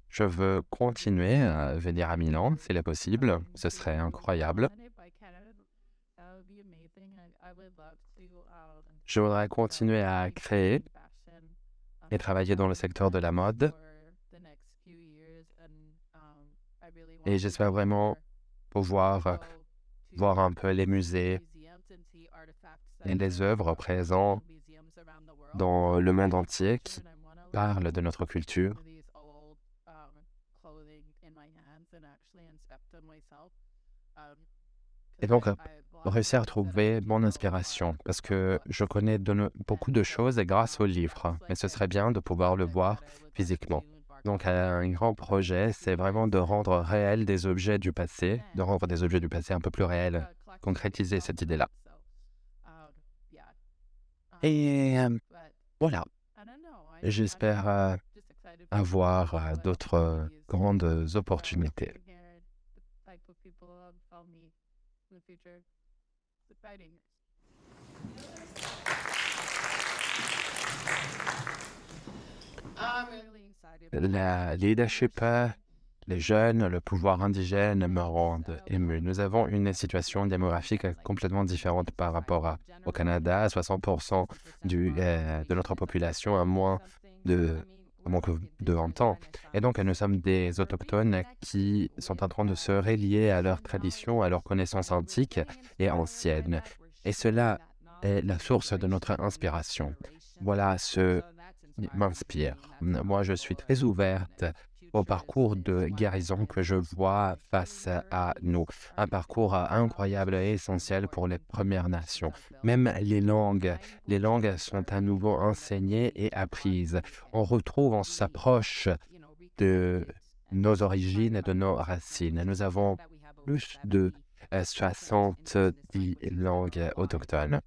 Je veux continuer à venir à Milan, s'il est possible. Ce serait incroyable. Je voudrais continuer à créer et travailler dans le secteur de la mode. Et j'espère vraiment pouvoir voir un peu les musées et les œuvres présentes dans le monde entier qui parlent de notre culture. Et donc, réussir à trouver mon inspiration, parce que je connais beaucoup de choses grâce aux livres, mais ce serait bien de pouvoir le voir physiquement. Donc, un grand projet, c'est vraiment de rendre réels des objets du passé, de rendre des objets du passé un peu plus réels, concrétiser cette idée-là. Et voilà, j'espère avoir d'autres grandes opportunités. La leadership, les jeunes, le pouvoir indigène me rendent ému. Nous avons une situation démographique complètement différente par rapport au Canada. 60% de notre population a moins que de 20 ans. Et donc, nous sommes des autochtones qui sont en train de se relier à leurs traditions, à leurs connaissances antiques et anciennes. Et cela est la source de notre inspiration. Voilà ce qui m'inspire. Moi, je suis très ouverte au parcours de guérison que je vois face à nous. Un parcours incroyable et essentiel pour les Premières Nations. Même les langues sont à nouveau enseignées et apprises. On s'approche de nos origines et de nos racines. Nous avons plus de 70 langues autochtones.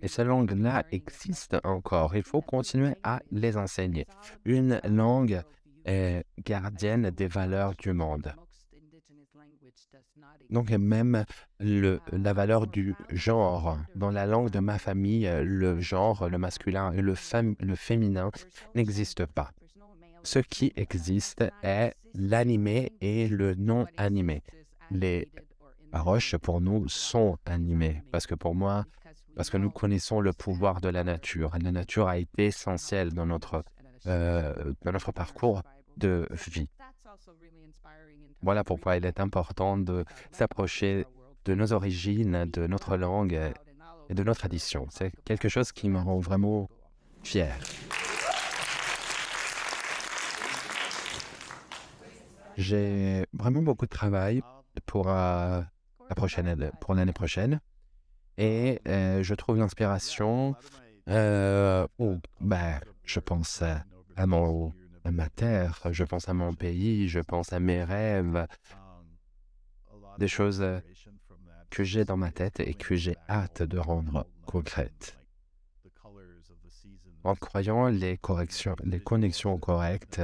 Et ces langues-là existent encore. Il faut continuer à les enseigner. Une langue est gardienne des valeurs du monde. Donc même la valeur du genre. Dans la langue de ma famille, le genre, le masculin et le féminin n'existent pas. Ce qui existe est l'animé et le non-animé. Les paroches, pour nous, sont animées. Parce que nous connaissons le pouvoir de la nature. La nature a été essentielle dans notre parcours de vie. Voilà pourquoi il est important de s'approcher de nos origines, de notre langue et de nos traditions. C'est quelque chose qui me rend vraiment fier. J'ai vraiment beaucoup de travail pour l'année prochaine. Et je trouve l'inspiration, je pense à ma terre, je pense à mon pays, je pense à mes rêves, des choses que j'ai dans ma tête et que j'ai hâte de rendre concrètes. En croyant les connexions correctes,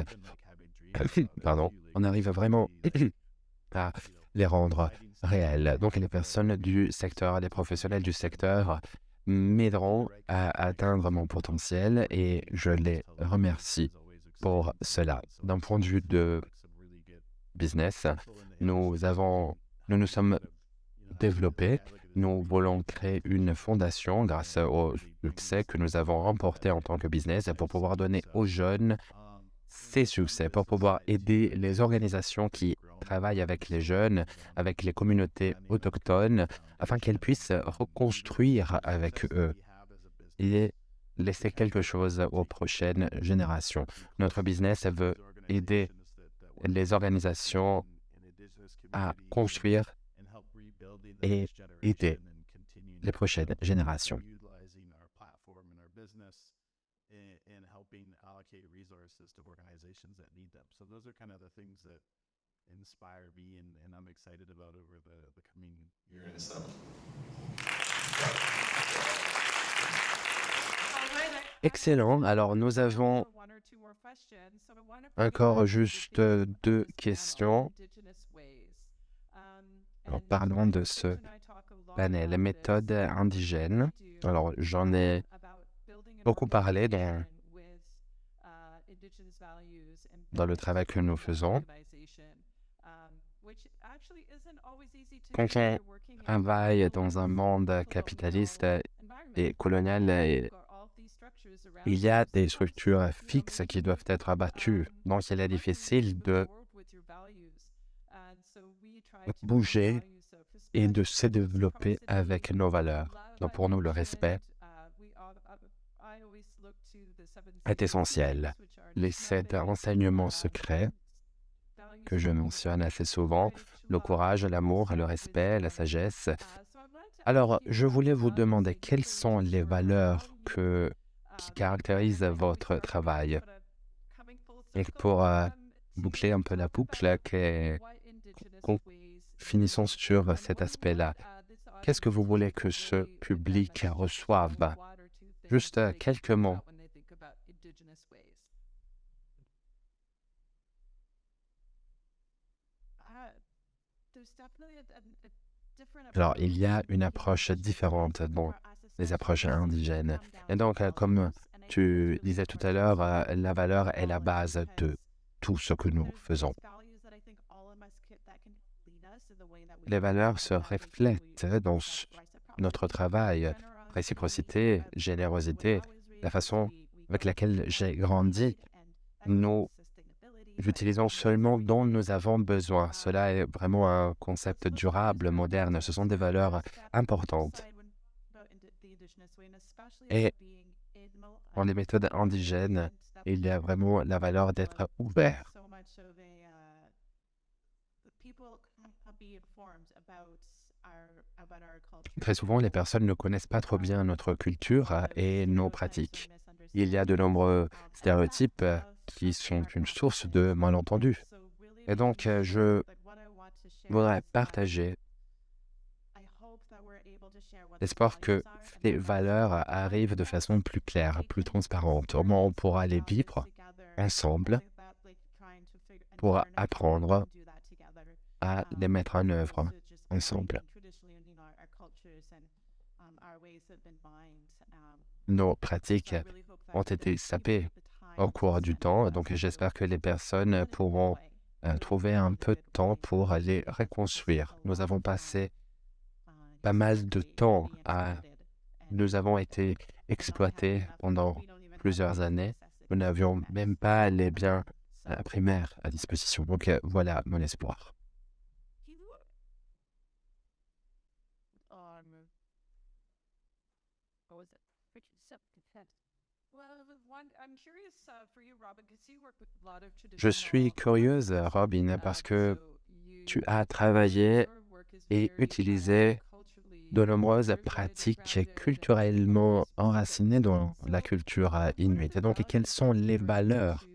on arrive vraiment à les rendre réels. Donc les personnes du secteur, les professionnels du secteur m'aideront à atteindre mon potentiel et je les remercie pour cela. D'un point de vue de business, nous nous sommes développés. Nous voulons créer une fondation grâce au succès que nous avons remporté en tant que business pour pouvoir donner aux jeunes ces succès, pour pouvoir aider les organisations qui travaillent avec les jeunes, avec les communautés autochtones, afin qu'elles puissent reconstruire avec eux et laisser quelque chose aux prochaines générations. Notre business veut aider les organisations à construire et aider les prochaines générations. in helping allocate resources to organizations that need them. So those are kind of the things that inspire me and I'm excited about over the coming years. Excellent. Alors, nous avons encore juste 2 questions. Alors, parlons de ce panel, méthode indigène. Alors, j'en ai beaucoup parlé dans le travail que nous faisons. Quand on travaille dans un monde capitaliste et colonial, il y a des structures fixes qui doivent être abattues. Donc, il est difficile de bouger et de se développer avec nos valeurs. Donc, pour nous, le respect est essentiel. Les 7 enseignements secrets que je mentionne assez souvent, le courage, l'amour, le respect, la sagesse. Alors, je voulais vous demander quelles sont les valeurs qui caractérisent votre travail. Et pour boucler un peu la boucle, finissons sur cet aspect-là. Qu'est-ce que vous voulez que ce public reçoive? Juste quelques mots. Alors, il y a une approche différente dans les approches indigènes. Et donc, comme tu disais tout à l'heure, la valeur est la base de tout ce que nous faisons. Les valeurs se reflètent dans notre travail, réciprocité, générosité, la façon avec laquelle j'ai grandi. Nous utilisons seulement dont nous avons besoin. Cela est vraiment un concept durable, moderne. Ce sont des valeurs importantes. Et dans les méthodes indigènes, il y a vraiment la valeur d'être ouvert. Très souvent, les personnes ne connaissent pas trop bien notre culture et nos pratiques. Il y a de nombreux stéréotypes qui sont une source de malentendus. Et donc, je voudrais partager l'espoir que ces valeurs arrivent de façon plus claire, plus transparente. Au moins, on pourra les vivre ensemble pour apprendre à les mettre en œuvre ensemble. Nos pratiques ont été sapées au cours du temps, donc j'espère que les personnes pourront trouver un peu de temps pour les reconstruire. Nous avons passé pas mal de temps nous avons été exploités pendant plusieurs années. Nous n'avions même pas les biens primaires à disposition. Donc voilà mon espoir. Je suis curieuse, Robin, parce que tu as travaillé et utilisé de nombreuses pratiques culturellement enracinées dans la culture inuit. Et donc, quelles sont les valeurs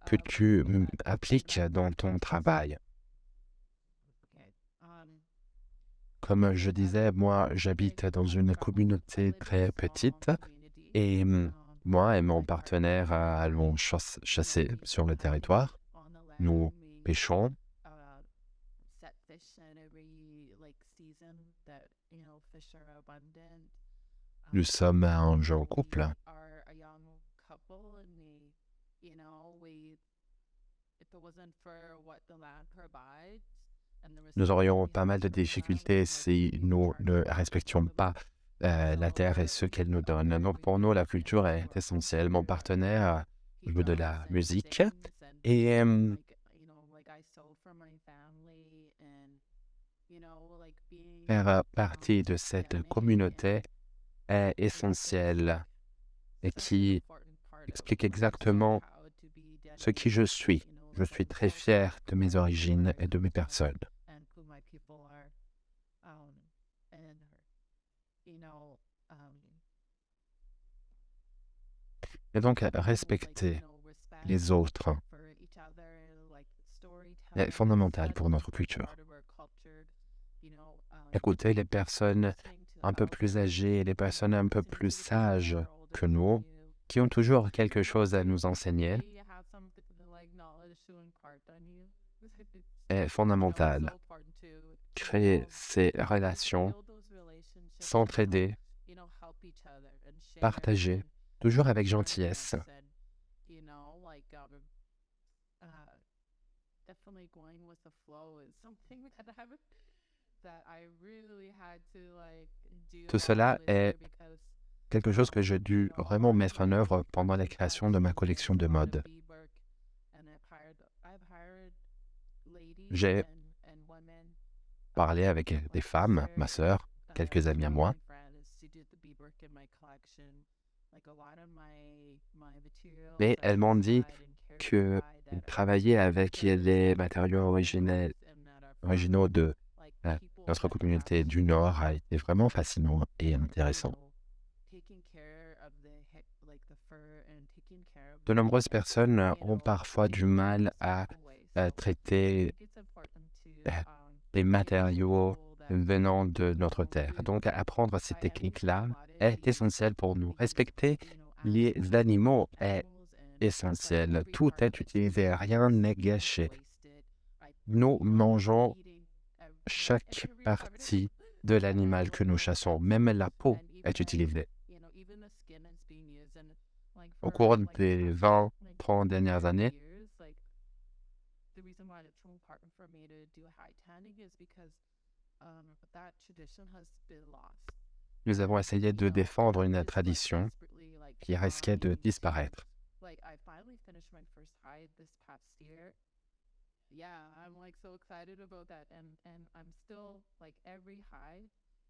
que tu appliques dans ton travail? Comme je disais, moi, j'habite dans une communauté très petite et moi et mon partenaire allons chasser sur le territoire. Nous pêchons. Set fish in every like season that fish are abundant. Nous sommes un jeune We couple. are a young couple, and we if it wasn't for what the land provides and the Nous respect aurions we pas have mal de for the land, difficultés like si we nous are ne truly respections grateful. pas la terre et ce qu'elle nous donne. Donc pour nous, la culture est essentielle. Mon partenaire joue de la musique et faire partie de cette communauté est essentiel et qui explique exactement ce qui je suis. Je suis très fier de mes origines et de mes personnes. Et donc, respecter les autres est fondamental pour notre culture. Écouter les personnes un peu plus âgées et les personnes un peu plus sages que nous, qui ont toujours quelque chose à nous enseigner, est fondamental. Créer ces relations, s'entraider, partager, toujours avec gentillesse. Definitely going with the flow is something that I really had to do Tout cela this year est because quelque chose que j'ai dû vraiment mettre en œuvre pendant la création de ma collection de mode. J'ai parlé avec des femmes, ma sœur, quelques amis à moi, mais elles m'ont dit que travailler avec les matériaux originaux de notre communauté du Nord a été vraiment fascinant et intéressant. De nombreuses personnes ont parfois du mal à traiter les matériaux venant de notre terre. Donc, apprendre ces techniques-là est essentiel pour nous. Respecter les animaux est essentiel. Tout est utilisé, rien n'est gâché. Nous mangeons chaque partie de l'animal que nous chassons, même la peau est utilisée. Au cours des 20-30 dernières années, nous avons essayé de défendre une tradition qui risquait de disparaître. Yeah, I'm so excited about that, and I'm still every high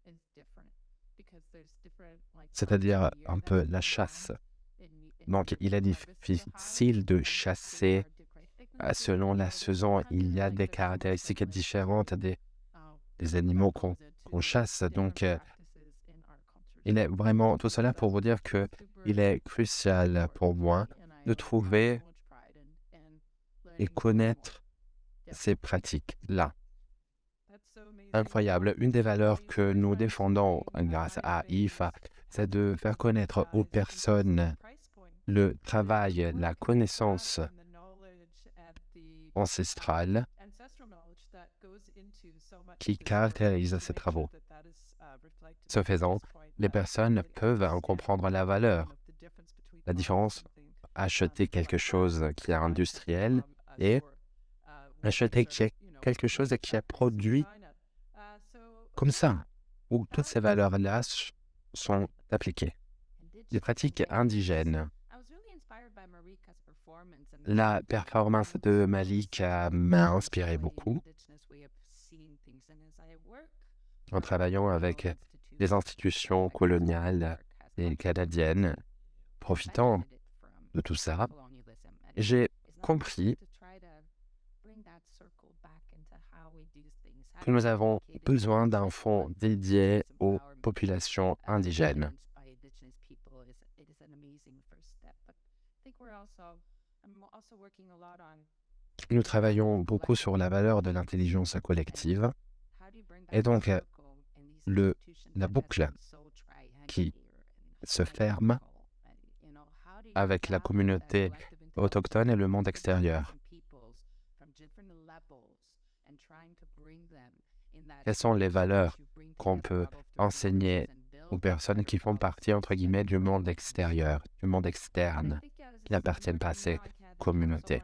is different because there's different C'est-à-dire un peu la chasse. Donc, il est difficile de chasser selon la saison. Il y a des caractéristiques différentes des animaux qu'on chasse. Donc, il est vraiment tout cela pour vous dire que il est crucial pour moi de trouver et connaître ces pratiques-là. Incroyable. Une des valeurs que nous défendons grâce à IFA, c'est de faire connaître aux personnes le travail, la connaissance ancestrale qui caractérise ces travaux. Ce faisant, les personnes peuvent en comprendre la valeur, la différence, acheter quelque chose qui est industriel et acheter quelque chose qui est produit comme ça, où toutes ces valeurs-là sont appliquées. Les pratiques indigènes. La performance de Malika m'a inspiré beaucoup en travaillant avec des institutions coloniales et canadiennes. Profitant de tout ça, j'ai compris que nous avons besoin d'un fonds dédié aux populations indigènes. Nous travaillons beaucoup sur la valeur de l'intelligence collective et donc la boucle qui se ferme avec la communauté autochtone et le monde extérieur. Quelles sont les valeurs qu'on peut enseigner aux personnes qui font partie, entre guillemets, du monde extérieur, du monde externe, qui n'appartiennent pas à ces communautés?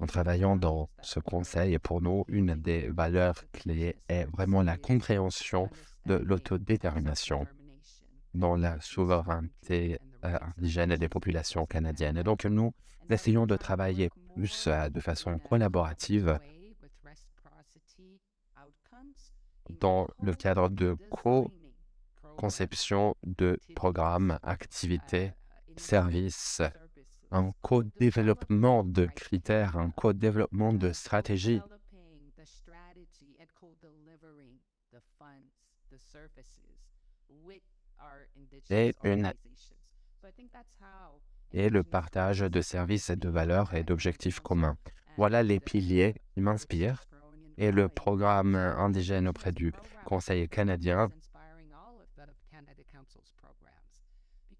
En travaillant dans ce conseil, pour nous, une des valeurs clés est vraiment la compréhension de l'autodétermination dans la souveraineté indigène des populations canadiennes. Et donc, nous essayons de travailler plus de façon collaborative dans le cadre de co-conception de programmes, activités, services, un co-développement de critères, un co-développement de stratégies. Et le partage de services et de valeurs et d'objectifs communs. Voilà les piliers qui m'inspirent. Et le programme indigène auprès du Conseil canadien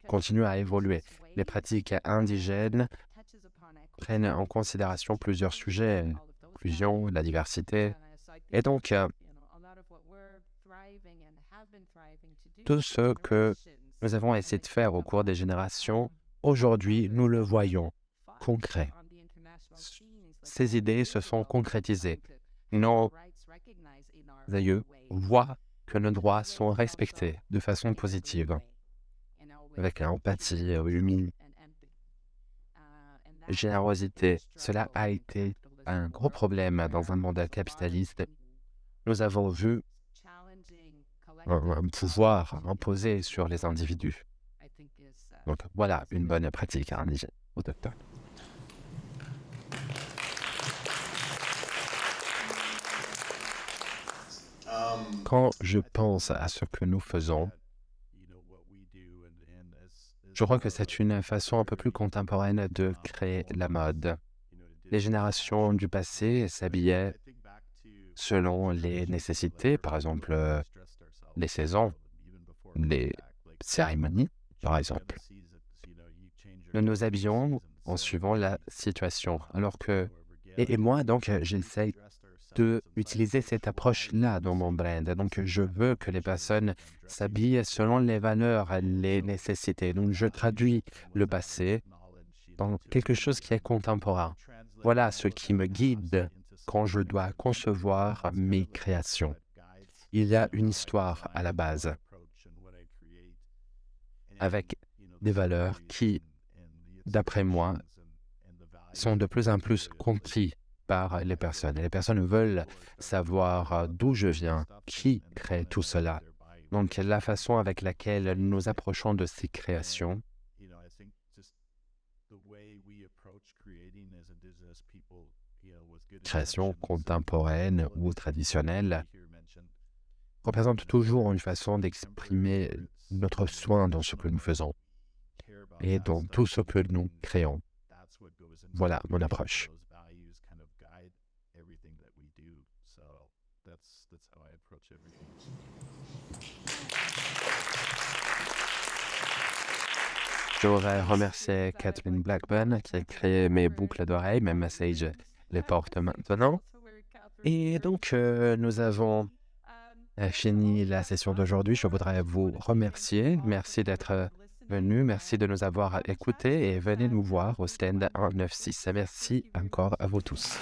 continue à évoluer. Les pratiques indigènes prennent en considération plusieurs sujets, l'inclusion, la diversité. Et donc, tout ce que nous avons essayé de faire au cours des générations, aujourd'hui, nous le voyons concret. Ces idées se sont concrétisées. Nos aïeux voient que nos droits sont respectés de façon positive, avec empathie, humilité, générosité. Cela a été un gros problème dans un monde capitaliste. Nous avons vu un pouvoir imposé sur les individus. Donc voilà une bonne pratique indigène autochtone. Quand je pense à ce que nous faisons, je crois que c'est une façon un peu plus contemporaine de créer la mode. Les générations du passé s'habillaient selon les nécessités, par exemple les saisons, les cérémonies, par exemple. Nous nous habillions en suivant la situation. Alors que, et moi, donc, j'essaie d'utiliser cette approche-là dans mon brand. Donc, je veux que les personnes s'habillent selon les valeurs, les nécessités. Donc, je traduis le passé dans quelque chose qui est contemporain. Voilà ce qui me guide quand je dois concevoir mes créations. Il y a une histoire à la base, avec des valeurs qui, d'après moi, sont de plus en plus comprises par les personnes. Et les personnes veulent savoir d'où je viens, qui crée tout cela. Donc, la façon avec laquelle nous nous approchons de ces créations contemporaines ou traditionnelles représente toujours une façon d'exprimer notre soin dans ce que nous faisons et dans tout ce que nous créons. Voilà mon approche. Je voudrais remercier Kathleen Blackburn qui a créé mes boucles d'oreilles, mes messages les porte maintenant. Et donc, nous avons fini la session d'aujourd'hui. Je voudrais vous remercier. Merci d'être venu. Merci de nous avoir écoutés et venez nous voir au stand 196. Merci encore à vous tous.